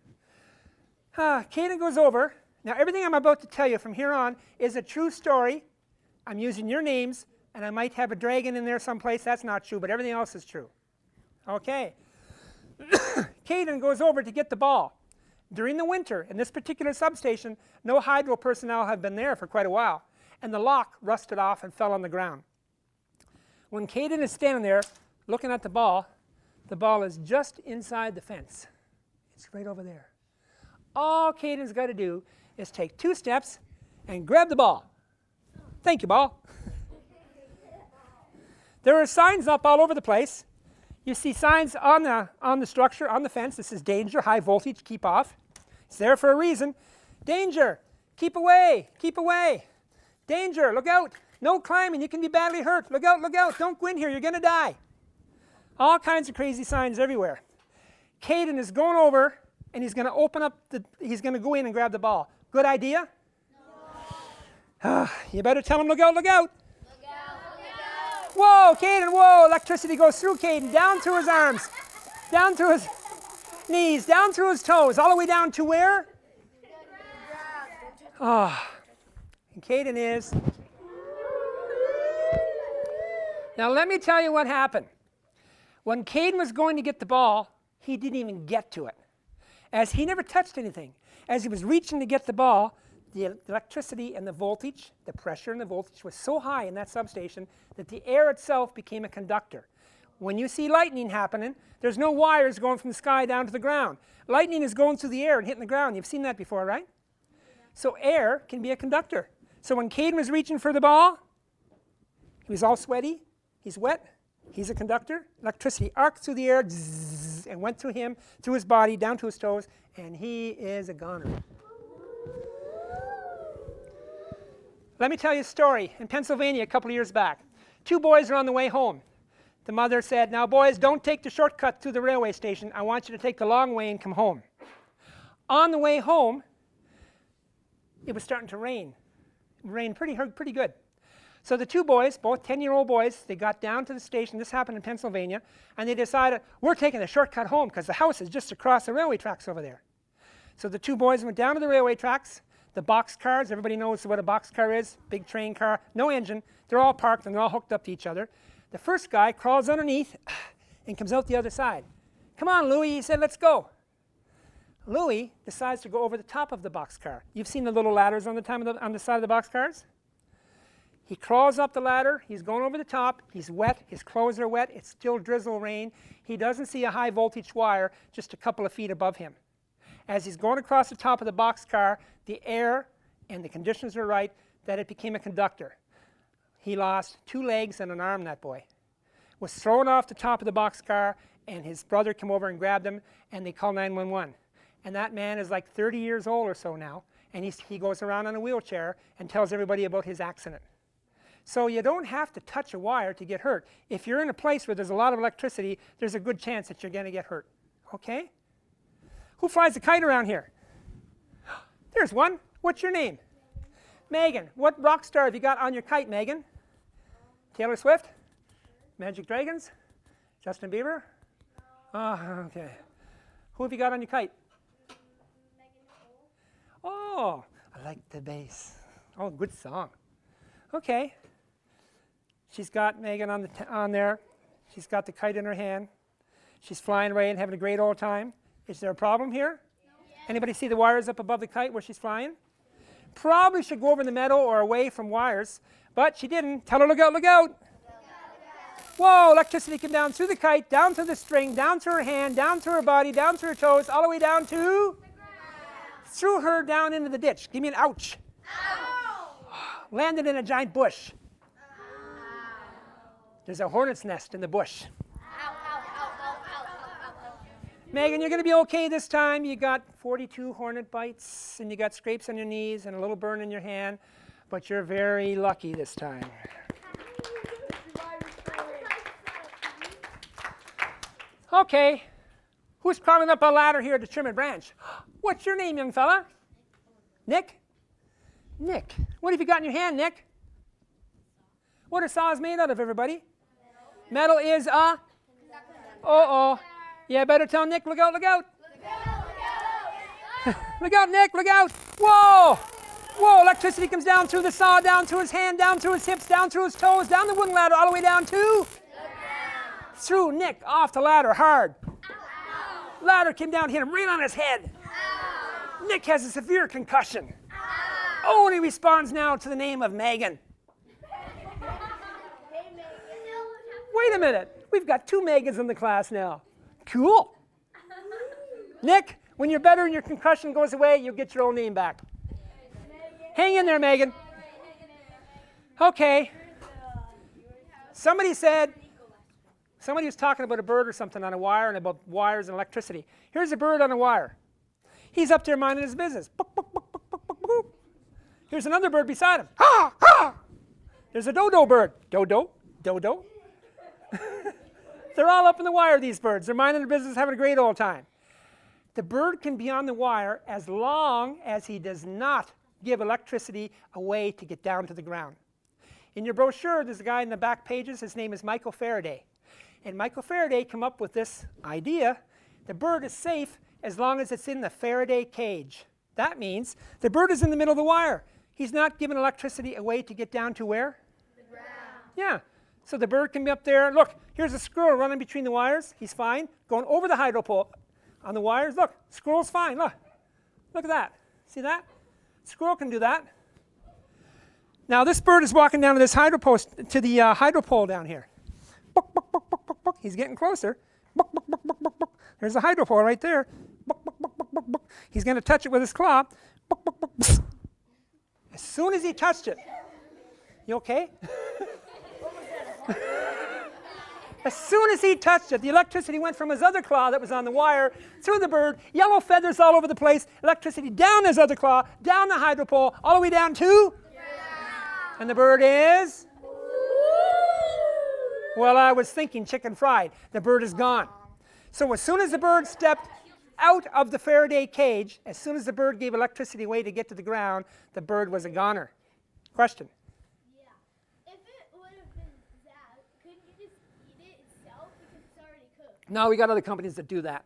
Caden goes over. Now, everything I'm about to tell you from here on is a true story. I'm using your names, and I might have a dragon in there someplace. That's not true, but everything else is true. Okay. Caden goes over to get the ball. During the winter, in this particular substation, no hydro personnel have been there for quite a while, and the lock rusted off and fell on the ground. When Caden is standing there looking at the ball is just inside the fence. It's right over there. All Caden's got to do is take 2 steps and grab the ball. Thank you, ball. There are signs up all over the place. You see signs on the structure, on the fence. This is danger, high voltage, keep off. It's there for a reason. Danger, keep away, keep away. Danger, look out. No climbing, you can be badly hurt. Look out, don't go in here, you're going to die. All kinds of crazy signs everywhere. Caden is going over, and he's going to open up, he's going to go in and grab the ball. Good idea? No. You better tell him, look out, look out. Look out, look out. Whoa, Caden, whoa, electricity goes through Caden, down through his arms, down through his knees, down through his toes, all the way down to where? Oh, and Caden is. Now let me tell you what happened. When Caden was going to get the ball, he didn't even get to it. As he never touched anything, as he was reaching to get the ball, the electricity and the voltage, the pressure and the voltage was so high in that substation that the air itself became a conductor. When you see lightning happening, there's no wires going from the sky down to the ground. Lightning is going through the air and hitting the ground. You've seen that before, right? So air can be a conductor. So when Caden was reaching for the ball, he was all sweaty, he's wet, he's a conductor. Electricity arced through the air zzz, and went through him, through his body, down to his toes, and he is a goner. Let me tell you a story. In Pennsylvania a couple of years back, 2 boys are on the way home. The mother said, now boys, don't take the shortcut through the railway station. I want you to take the long way and come home. On the way home, it was starting to rain. It rained pretty good. So the 2 boys, both 10-year-old boys, they got down to the station. This happened in Pennsylvania. And they decided, we're taking the shortcut home because the house is just across the railway tracks over there. So the 2 boys went down to the railway tracks. The box cars, everybody knows what a box car is, big train car, no engine. They're all parked and they're all hooked up to each other. The first guy crawls underneath and comes out the other side. Come on, Louie, he said, let's go. Louie decides to go over the top of the box car. You've seen the little ladders on the side of the box cars? He crawls up the ladder, he's going over the top, he's wet, his clothes are wet, it's still drizzle rain. He doesn't see a high voltage wire just a couple of feet above him. As he's going across the top of the box car, the air and the conditions are right that it became a conductor. He lost 2 legs and an arm, that boy. Was thrown off the top of the box car, and his brother came over and grabbed him, and they called 911. And that man is like 30 years old or so now, and he goes around in a wheelchair and tells everybody about his accident. So you don't have to touch a wire to get hurt. If you're in a place where there's a lot of electricity, there's a good chance that you're going to get hurt. Okay? Who flies a kite around here? There's one. What's your name? Megan. What rock star have you got on your kite, Megan? Taylor Swift? Magic Dragons? Justin Bieber? Oh, okay. Who have you got on your kite? Oh, I like the bass. Oh, good song. Okay. She's got Megan on there. She's got the kite in her hand. She's flying away and having a great old time. Is there a problem here? Anybody see the wires up above the kite where she's flying? Probably should go over the meadow or away from wires, but she didn't. Tell her, look out, look out. Whoa, electricity came down through the kite, down through the string, down through her hand, down through her body, down through her toes, all the way down to? Threw her down into the ditch. Give me an ouch. Landed in a giant bush. There's a hornet's nest in the bush. Megan, you're going to be okay this time. You got 42 hornet bites, and you got scrapes on your knees and a little burn in your hand, but you're very lucky this time. Okay, who's climbing up a ladder here to trim a branch? What's your name, young fella? Nick? Nick. What have you got in your hand, Nick? What are saws made out of, everybody? Metal is a? Uh-oh. Yeah, better tell Nick, look out, look out. Look out, Nick, look out. Whoa! Whoa, electricity comes down through the saw, down through his hand, down through his hips, down through his toes, down the wooden ladder, all the way down to? Threw Nick off the ladder hard. Ladder came down, hit him right on his head. Nick has a severe concussion. Oh, and he responds now to the name of Megan. Wait a minute. We've got 2 Megans in the class now. Cool. Nick, when you're better and your concussion goes away, you'll get your old name back. Hang in there, Megan. Okay. Somebody was talking about a bird or something on a wire and about wires and electricity. Here's a bird on a wire. He's up there minding his business. Boop, boop, boop, boop, boop, boop, boop. Here's another bird beside him. Ha, ha. There's a dodo bird. Dodo, dodo. They're all up in the wire, these birds. They're minding their business, having a great old time. The bird can be on the wire as long as he does not give electricity away to get down to the ground. In your brochure, there's a guy in the back pages. His name is Michael Faraday. And Michael Faraday came up with this idea. The bird is safe as long as it's in the Faraday cage. That means the bird is in the middle of the wire. He's not giving electricity away to get down to where? The ground. Yeah. So the bird can be up there. Look, here's a squirrel running between the wires. He's fine. Going over the hydro pole on the wires. Look, squirrel's fine. Look. Look at that. See that? Squirrel can do that. Now this bird is walking down to this hydro post, to the hydro pole down here. Book, book, book, book, book, book. He's getting closer. Book, book, book, book, book, book. There's a hydro pole right there. Book, book, book, book, book, book. He's going to touch it with his claw. Book, book, book, book. As soon as he touched it, you okay? As soon as he touched it, the electricity went from his other claw that was on the wire through the bird, yellow feathers all over the place, electricity down his other claw, down the hydro pole, all the way down to? And the bird is? Well, I was thinking chicken fried. The bird is gone. So as soon as the bird stepped out of the Faraday cage, as soon as the bird gave electricity away to get to the ground, the bird was a goner. Question? Yeah. If it would have been that, couldn't you just eat it itself because it's already cooked? No, we got other companies that do that.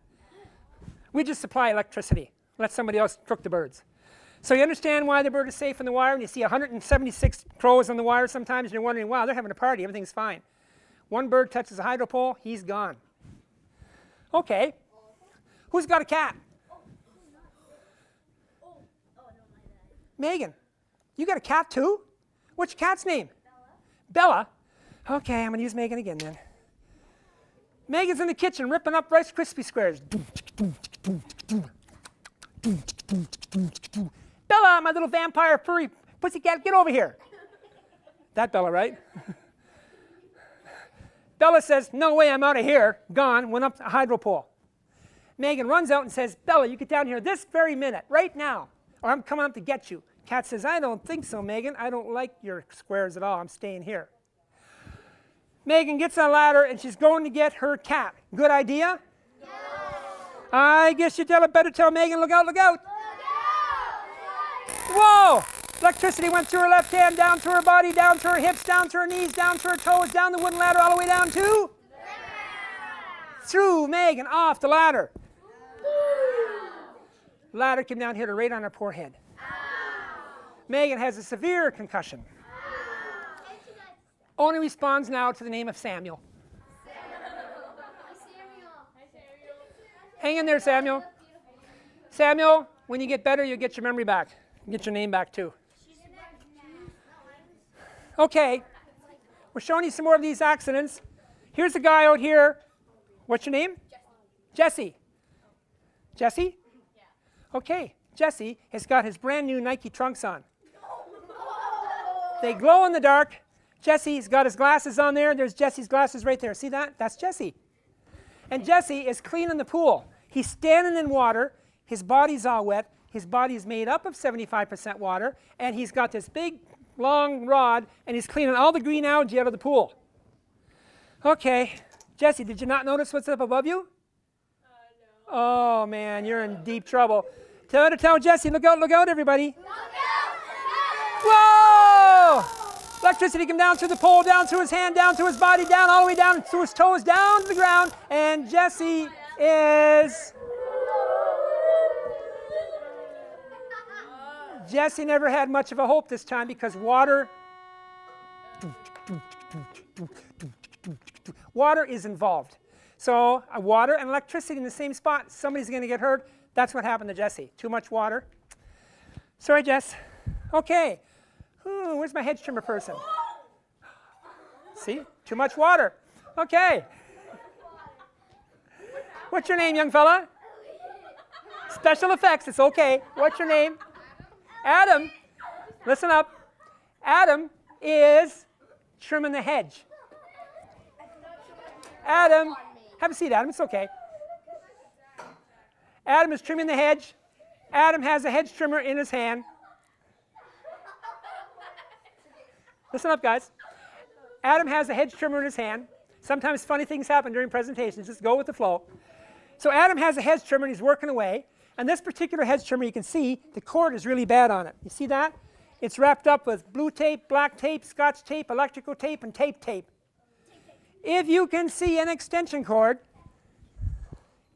We just supply electricity. Let somebody else cook the birds. So you understand why the bird is safe in the wire, and you see 176 crows on the wire sometimes, and you're wondering, wow, they're having a party, everything's fine. One bird touches a hydro pole, he's gone. Okay. Who's got a cat? Megan, you got a cat too? What's your cat's name? Bella. Bella? Okay, I'm going to use Megan again then. Megan's in the kitchen ripping up Rice Krispie squares. Bella, my little vampire furry pussycat, get over here. That Bella, right? Bella says, no way, I'm out of here. Gone, went up to a hydro pole. Megan runs out and says, Bella, you get down here this very minute, right now, or I'm coming up to get you. Cat says, I don't think so, Megan. I don't like your squares at all. I'm staying here. Megan gets on a ladder and she's going to get her cat. Good idea? No. I guess you better tell Megan, look out, look out. Whoa! Electricity went through her left hand, down through her body, down through her hips, down through her knees, down through her toes, down the wooden ladder, all the way down to? Threw Megan off the ladder. Ladder came down, hit her right on her poor head. Megan has a severe concussion. Only responds now to the name of Samuel. Hang in there, Samuel. Samuel, when you get better, you'll get your memory back. Get your name back, too. Okay. We're showing you some more of these accidents. Here's a guy out here. What's your name? Jesse. Jesse? Yeah. Okay. Jesse has got his brand new Nike trunks on. They glow in the dark. Jesse's got his glasses on there. There's Jesse's glasses right there. See that? That's Jesse. And Jesse is cleaning the pool. He's standing in water. His body's all wet. His body's made up of 75% water. And he's got this big, long rod. And he's cleaning all the green algae out of the pool. Okay. Jesse, did you not notice what's up above you? No. Oh, man, you're in deep trouble. Tell Jesse, look out, everybody. Look out! Whoa! Electricity came down through the pole, down through his hand, down through his body, down all the way down through his toes, down to the ground, and Jesse is... Jesse never had much of a hope this time because water is involved. So water and electricity in the same spot, somebody's going to get hurt. That's what happened to Jesse. Too much water. Sorry, Jess. Okay. Ooh, where's my hedge trimmer person? See? Too much water. Okay. What's your name, young fella? Special effects. It's okay. What's your name? Adam. Listen up. Adam is trimming the hedge. Adam. Have a seat, Adam. It's okay. Adam is trimming the hedge. Adam has a hedge trimmer in his hand. Listen up, guys. Adam has a hedge trimmer in his hand. Sometimes funny things happen during presentations. Just go with the flow. So Adam has a hedge trimmer and he's working away. And this particular hedge trimmer, you can see the cord is really bad on it. You see that? It's wrapped up with blue tape, black tape, scotch tape, electrical tape, and tape. If you can see an extension cord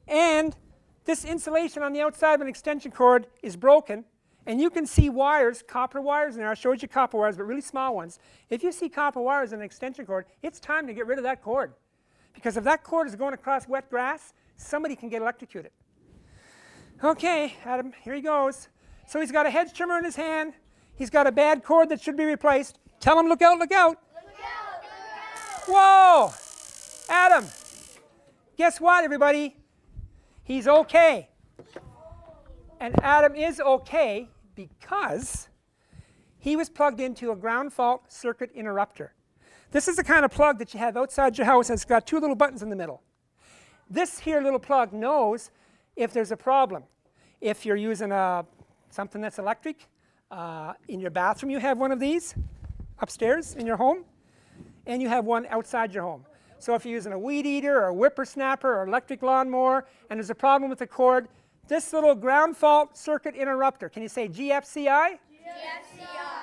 and this insulation on the outside of an extension cord is broken, and you can see wires, copper wires in there. I showed you copper wires, but really small ones. If you see copper wires in an extension cord, it's time to get rid of that cord. Because if that cord is going across wet grass, somebody can get electrocuted. Okay, Adam, here he goes. So he's got a hedge trimmer in his hand. He's got a bad cord that should be replaced. Tell him, look out, look out. Whoa! Adam, guess what, everybody? He's okay. And Adam is okay because he was plugged into a ground fault circuit interrupter. This is the kind of plug that you have outside your house that's got two little buttons in the middle. This here little plug knows if there's a problem. If you're using something that's electric, in your bathroom you have one of these upstairs in your home, and you have one outside your home. So if you're using a weed eater or a whippersnapper or electric lawnmower and there's a problem with the cord, this little ground fault circuit interrupter, can you say GFCI? GFCI.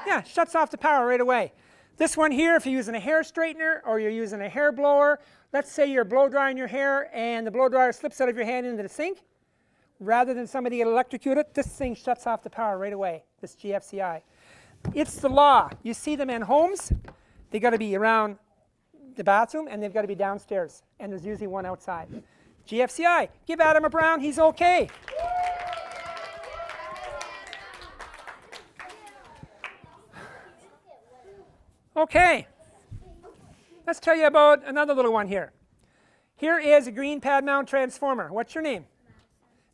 Yeah, shuts off the power right away. This one here, if you're using a hair straightener or you're using a hair blower, let's say you're blow drying your hair and the blow dryer slips out of your hand into the sink, rather than somebody get electrocuted, this thing shuts off the power right away, this GFCI. It's the law. You see them in homes, they got to be around the bathroom and they've got to be downstairs, and there's usually one outside. GFCI. Give Adam a round, he's okay. Okay, let's tell you about another little one here. Here is a green pad mount transformer. What's your name?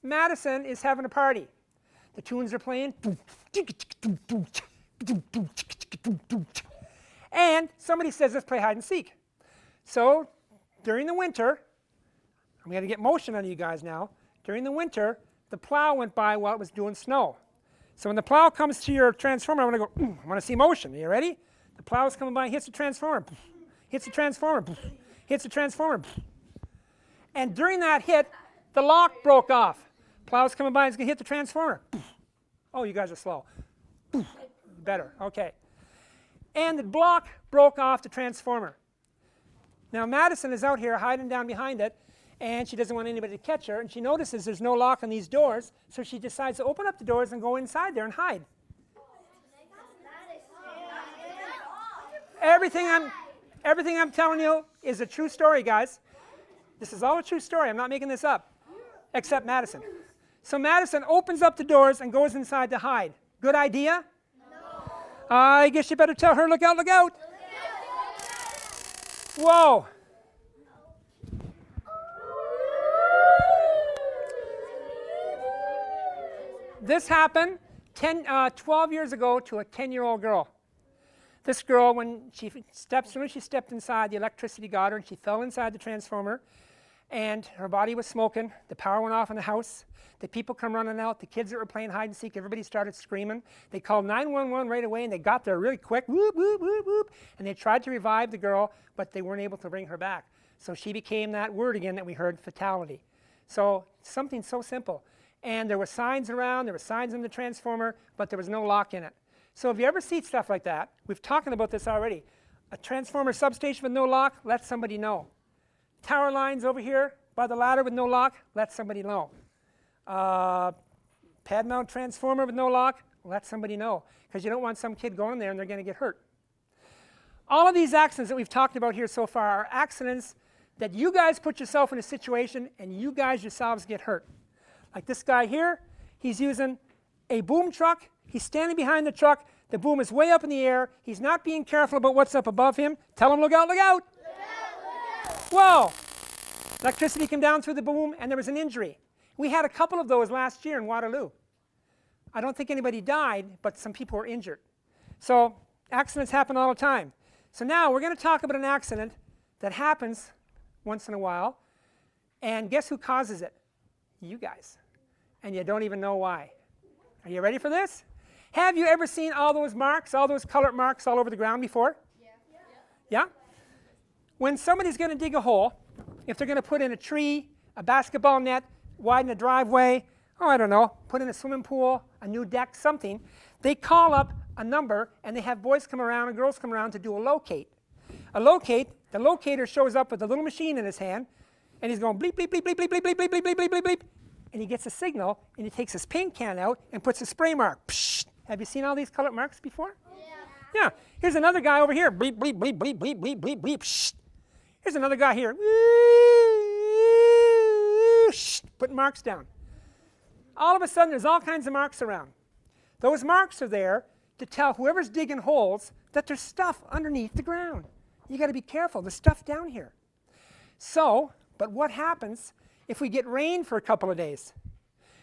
Madison is having a party. The tunes are playing. And somebody says, let's play hide and seek. So during the winter, I'm going to get motion on you guys now. During the winter, the plow went by while it was doing snow. So when the plow comes to your transformer, I'm going to go, I want to see motion. Are you ready? The plow's coming by, hits the transformer, hits the transformer, hits the transformer. And during that hit, the lock broke off. Plow's coming by, it's going to hit the transformer. Oh, you guys are slow. Better, okay. And the block broke off the transformer. Now Madison is out here hiding down behind it, and she doesn't want anybody to catch her, and she notices there's no lock on these doors, so she decides to open up the doors and go inside there and hide. Everything I'm telling you is a true story, guys. This is all a true story. I'm not making this up. except Madison. So Madison opens up the doors and goes inside to hide. Good idea? No. I guess you better tell her, look out, look out. Whoa. This happened 12 years ago to a 10-year-old girl. This girl, when she stepped inside, the electricity got her and she fell inside the transformer and her body was smoking. The power went off in the house. The people come running out. The kids that were playing hide and seek, everybody started screaming. They called 911 right away and they got there really quick. Whoop, whoop, whoop, whoop. And they tried to revive the girl, but they weren't able to bring her back. So she became that word again that we heard, fatality. So something so simple. And there were signs around, there were signs in the transformer, but there was no lock in it. So if you ever see stuff like that, we've talked about this already. A transformer substation with no lock, let somebody know. Tower lines over here by the ladder with no lock, let somebody know. Pad mount transformer with no lock, let somebody know. Because you don't want some kid going there and they're going to get hurt. All of these accidents that we've talked about here so far are accidents that you guys put yourself in a situation and you guys yourselves get hurt. Like this guy here, he's using a boom truck. He's standing behind the truck. The boom is way up in the air. He's not being careful about what's up above him. Tell him, look out, look out. Look out, look out. Whoa. Electricity came down through the boom and there was an injury. We had a couple of those last year in Waterloo. I don't think anybody died, but some people were injured. So accidents happen all the time. So now we're going to talk about an accident that happens once in a while. And guess who causes it? You guys. And you don't even know why. Are you ready for this? Have you ever seen all those marks, all those colored marks all over the ground before? Yeah? Yeah? When somebody's going to dig a hole, if they're going to put in a tree, a basketball net, widen a driveway, oh, I don't know, put in a swimming pool, a new deck, something, they call up a number and they have boys come around and girls come around to do a locate. A locate, the locator shows up with a little machine in his hand and he's going bleep, bleep, bleep, bleep, bleep, bleep, bleep, bleep, bleep, bleep, bleep, bleep, and he gets a signal and he takes his paint can out and puts a spray mark. Psh! Have you seen all these colored marks before? Yeah. Here's another guy over here. Bleep, bleep, bleep, bleep, bleep, bleep, bleep, bleep. Psh! Here's another guy here. Shh! Putting marks down. All of a sudden, there's all kinds of marks around. Those marks are there to tell whoever's digging holes that there's stuff underneath the ground. You got to be careful. There's stuff down here. So, but what happens if we get rain for a couple of days?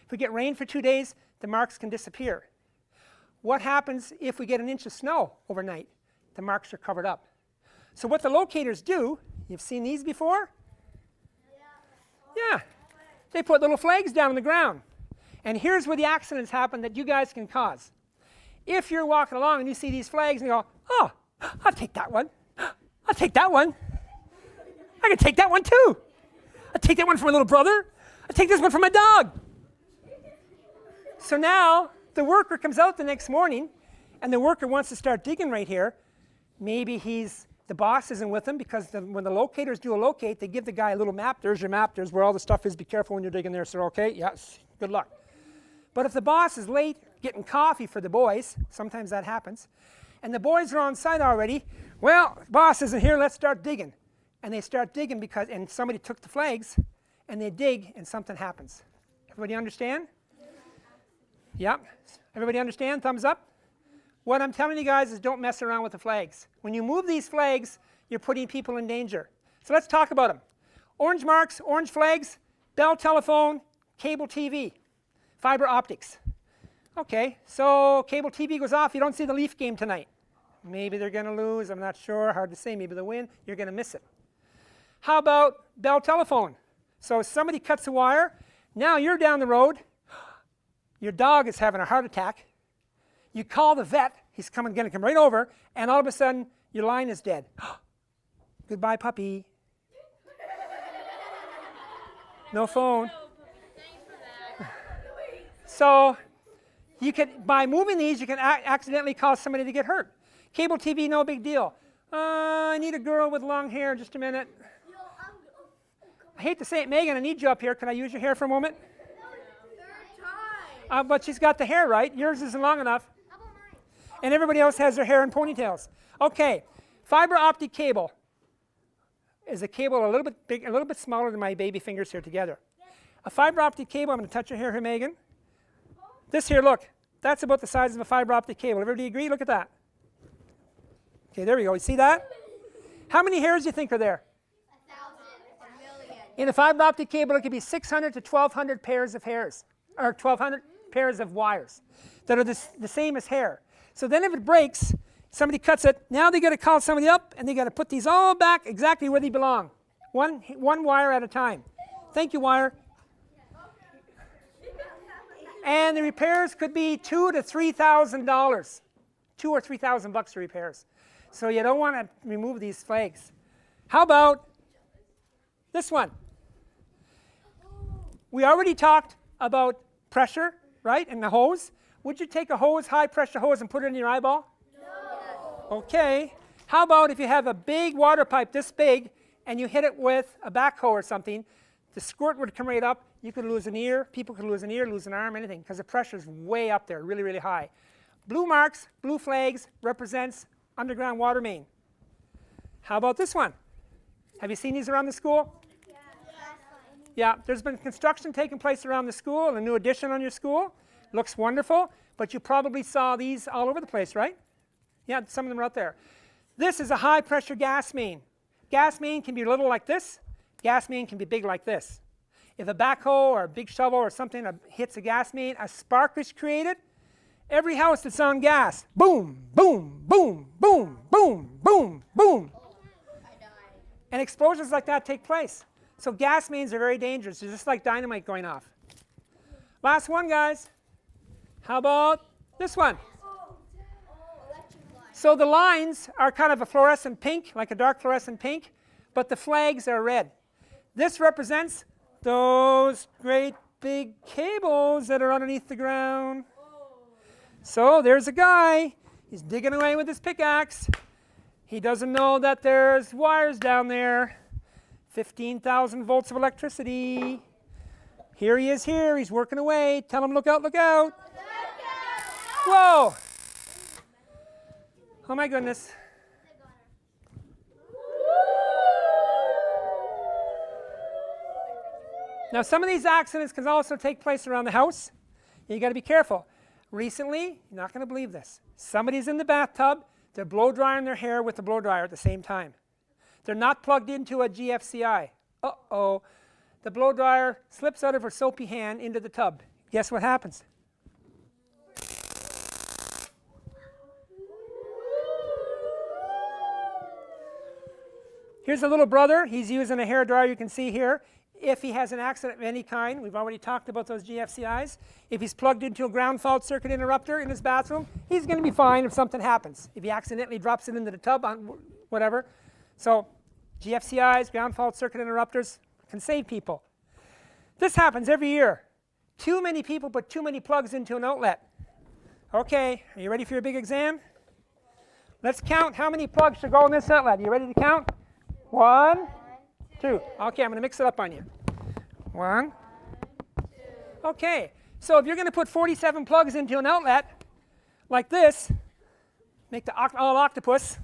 If we get rain for 2 days, the marks can disappear. What happens if we get an inch of snow overnight? The marks are covered up. So what the locators do, you've seen these before? Yeah. They put little flags down on the ground. And here's where the accidents happen that you guys can cause. If you're walking along and you see these flags and you go, oh, I'll take that one. I'll take that one. I can take that one too. I'll take that one for my little brother. I'll take this one for my dog. So now the worker comes out the next morning and the worker wants to start digging right here. Maybe the boss isn't with him because when the locators do a locate, they give the guy a little map. There's your map. There's where all the stuff is. Be careful when you're digging there, sir. Okay? Yes. Good luck. But if the boss is late getting coffee for the boys, sometimes that happens, and the boys are on site already, well, boss isn't here. Let's start digging. And they start digging and somebody took the flags, and they dig, and something happens. Everybody understand? Yep. Everybody understand? Thumbs up. What I'm telling you guys is don't mess around with the flags. When you move these flags, you're putting people in danger. So let's talk about them. Orange marks, orange flags, Bell telephone, cable TV, fiber optics. Okay, so cable TV goes off. You don't see the Leaf game tonight. Maybe they're going to lose. I'm not sure. Hard to say. Maybe they'll win. You're going to miss it. How about Bell telephone? So somebody cuts a wire. Now you're down the road. Your dog is having a heart attack. You call the vet. He's going to come right over. And all of a sudden, your line is dead. Goodbye, puppy. No phone. So by moving these, you can accidentally cause somebody to get hurt. Cable TV, no big deal. I need a girl with long hair. Just a minute. I hate to say it, Megan, I need you up here. Can I use your hair for a moment? But she's got the hair right. Yours isn't long enough. And everybody else has their hair in ponytails. Okay, fiber optic cable is a cable a little bit big, a little bit smaller than my baby fingers here together. A fiber optic cable, I'm going to touch your hair here, Megan. This here, look, that's about the size of a fiber optic cable. Everybody agree? Look at that. Okay, there we go. You see that? How many hairs do you think are there? 1,000, a million. In a fiber optic cable, it could be 600 to 1,200 pairs of hairs, or 1,200 pairs of wires that are the same as hair. So then if it breaks, somebody cuts it, now they got to call somebody up, and they got to put these all back exactly where they belong. One wire at a time. Thank you, wire. And the repairs could be $2,000 to $3,000. $2,000 or $3,000 for repairs. So you don't want to remove these flags. How about this one? We already talked about pressure, right, in the hose. Would you take a hose, high pressure hose, and put it in your eyeball? No. Okay. How about if you have a big water pipe this big and you hit it with a backhoe or something, the squirt would come right up. You could lose an ear. People could lose an ear, lose an arm, anything, because the pressure is way up there, really, really high. Blue marks, blue flags represents underground water main. How about this one? Have you seen these around the school? Yeah, there's been construction taking place around the school, and a new addition on your school. Looks wonderful, but you probably saw these all over the place, right? Yeah, some of them are out there. This is a high pressure gas main. Gas main can be little like this. Gas main can be big like this. If a backhoe or a big shovel or something hits a gas main, a spark is created. Every house that's on gas, boom, boom, boom, boom, boom, boom, boom. And explosions like that take place. So gas mains are very dangerous. They're just like dynamite going off. Last one, guys. How about this one? So the lines are kind of a fluorescent pink, like a dark fluorescent pink, but the flags are red. This represents those great big cables that are underneath the ground. So there's a guy. He's digging away with his pickaxe. He doesn't know that there's wires down there. 15,000 volts of electricity. Here he is here. He's working away. Tell him, look out, look out. Whoa. Oh my goodness. Now some of these accidents can also take place around the house. You got to be careful. Recently, you're not going to believe this. Somebody's in the bathtub. They're blow drying their hair with the blow dryer at the same time. They're not plugged into a GFCI. Uh-oh. The blow dryer slips out of her soapy hand into the tub. Guess what happens? Here's a little brother. He's using a hair dryer, you can see here. If he has an accident of any kind, we've already talked about those GFCIs. If he's plugged into a ground fault circuit interrupter in his bathroom, he's going to be fine if something happens. If he accidentally drops it into the tub, on whatever. So GFCIs, ground fault circuit interrupters, can save people. This happens every year. Too many people put too many plugs into an outlet. Okay, are you ready for your big exam? Let's count how many plugs should go in this outlet. You ready to count? 1, 2. Okay, I'm going to mix it up on you. 1, 2. Okay, so if you're going to put 47 plugs into an outlet like this, make the all octopus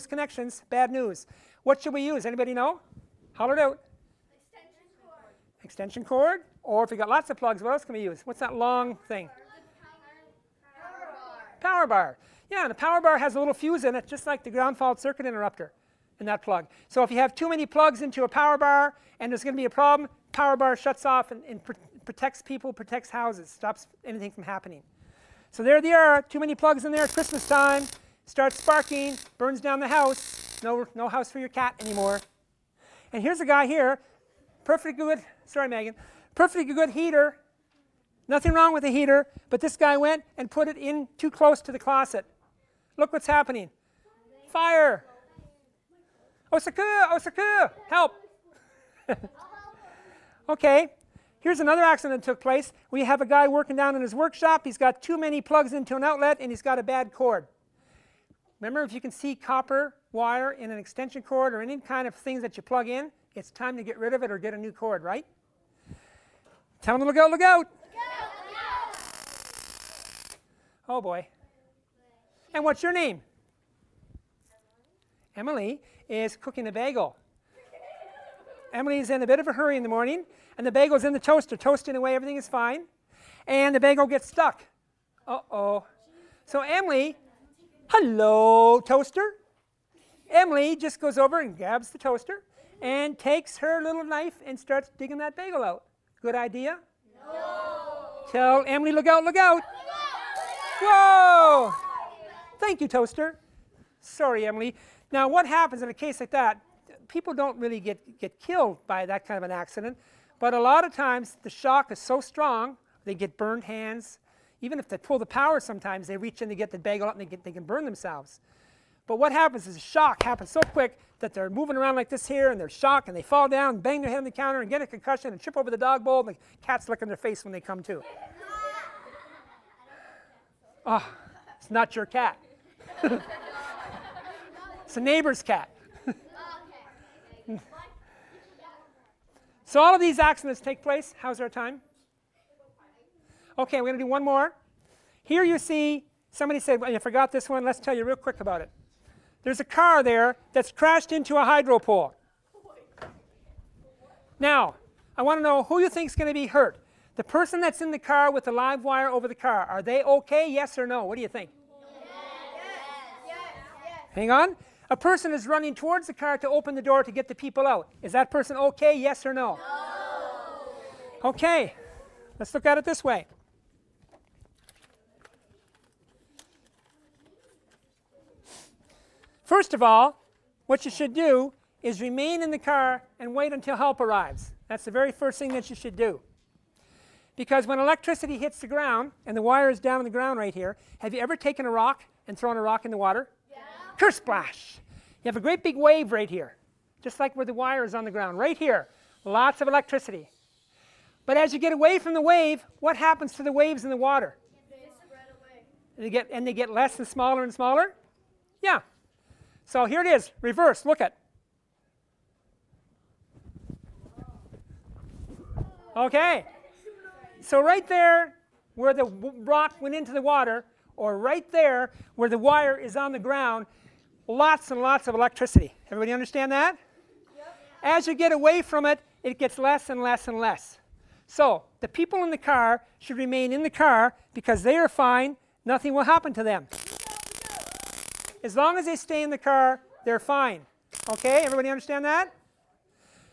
connections, bad news. What should we use? Anybody know? Holler it out. Extension cord. Extension cord? Or if you got lots of plugs, what else can we use? What's that long thing? Power bar. Power bar. Yeah, and a power bar has a little fuse in it, just like the ground fault circuit interrupter in that plug. So if you have too many plugs into a power bar and there's going to be a problem, power bar shuts off and protects people, protects houses, stops anything from happening. So there they are, too many plugs in there at Christmas time, starts sparking, burns down the house, no house for your cat anymore. And here's a guy here, perfectly good, sorry Megan, perfectly good heater, nothing wrong with the heater, but this guy went and put it in too close to the closet. Look what's happening. Fire. Osaka, Osaka, help. Okay, here's another accident that took place. We have a guy working down in his workshop. He's got too many plugs into an outlet and he's got a bad cord. Remember, if you can see copper wire in an extension cord or any kind of things that you plug in, it's time to get rid of it or get a new cord, right? Tell them to look out, look out. Oh boy. And what's your name? Emily is cooking a bagel. Emily's in a bit of a hurry in the morning. and the bagel's in the toaster, toasting away, everything is fine, and the bagel gets stuck. Uh-oh. So Emily, hello, toaster. Emily just goes over and grabs the toaster and takes her little knife and starts digging that bagel out. Good idea? No. Tell Emily, look out, look out. Whoa! Thank you, toaster. Sorry, Emily. Now, what happens in a case like that? People don't really get killed by that kind of an accident, but a lot of times the shock is so strong, they get burned hands. Even if they pull the power sometimes, they reach in to get the bagel out and they can burn themselves. But what happens is the shock happens so quick that they're moving around like this here, and they're shocked, and they fall down, and bang their head on the counter, and get a concussion, and trip over the dog bowl, and the cat's licking their face when they come to. Oh, it's not your cat. It's a neighbor's cat. So all of these accidents take place. How's our time? Okay, we're going to do one more. Here you see, somebody said, well, you forgot this one. Let's tell you real quick about it. There's a car there that's crashed into a hydro pole. Now, I want to know who you think is going to be hurt. The person that's in the car with the live wire over the car, are they okay? Yes or no? What do you think? Yes. Hang on. A person is running towards the car to open the door to get the people out. Is that person okay? Yes or no? No. Okay. Let's look at it this way. First of all, what you should do is remain in the car and wait until help arrives. That's the very first thing that you should do. Because when electricity hits the ground, and the wire is down on the ground right here, have you ever taken a rock and thrown a rock in the water? Yeah. Kersplash! You have a great big wave right here, just like where the wire is on the ground, right here. Lots of electricity. But as you get away from the wave, what happens to the waves in the water? They spread away. They get less and smaller? Yeah. So here it is, reverse, look at. Okay. So right there where the rock went into the water, or right there where the wire is on the ground, lots and lots of electricity. Everybody understand that? Yep. As you get away from it, it gets less and less and less. So the people in the car should remain in the car because they are fine. Nothing will happen to them. As long as they stay in the car, they're fine. Okay, everybody understand that?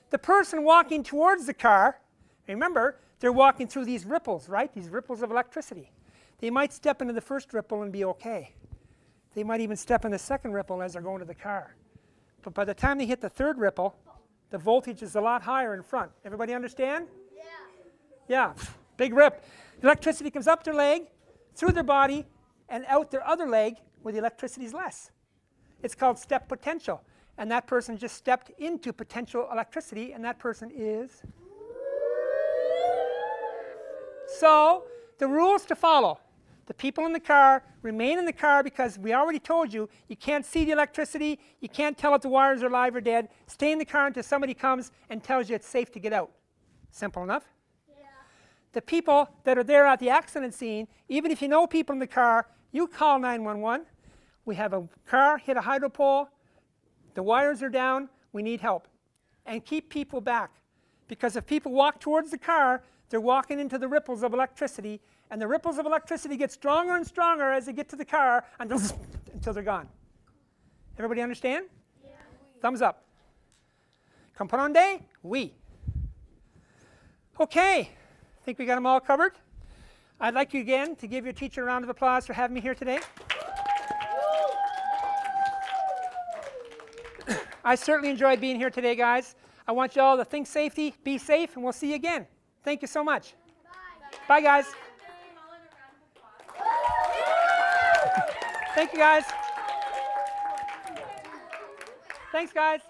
The person walking towards the car, remember, they're walking through these ripples, right? These ripples of electricity. They might step into the first ripple and be okay. They might even step in the second ripple as they're going to the car. But by the time they hit the third ripple, the voltage is a lot higher in front. Everybody understand? Yeah. Yeah, big rip. Electricity comes up their leg, through their body, and out their other leg where the electricity is less. It's called step potential. And that person just stepped into potential electricity, and that person is. So, the rules to follow. The people in the car remain in the car because we already told you, you can't see the electricity, you can't tell if the wires are live or dead. Stay in the car until somebody comes and tells you it's safe to get out. Simple enough? Yeah. The people that are there at the accident scene, even if you know people in the car, you call 911. We have a car hit a hydro pole, the wires are down, we need help. And keep people back. Because if people walk towards the car, they're walking into the ripples of electricity, and the ripples of electricity get stronger and stronger as they get to the car until they're gone. Everybody understand? Yeah. Thumbs up. Comprende? Oui. Okay, I think we got them all covered. I'd like you again to give your teacher a round of applause for having me here today. I certainly enjoyed being here today, guys. I want you all to think safety, be safe, and we'll see you again. Thank you so much. Bye, guys. Thank you, guys. Thanks, guys.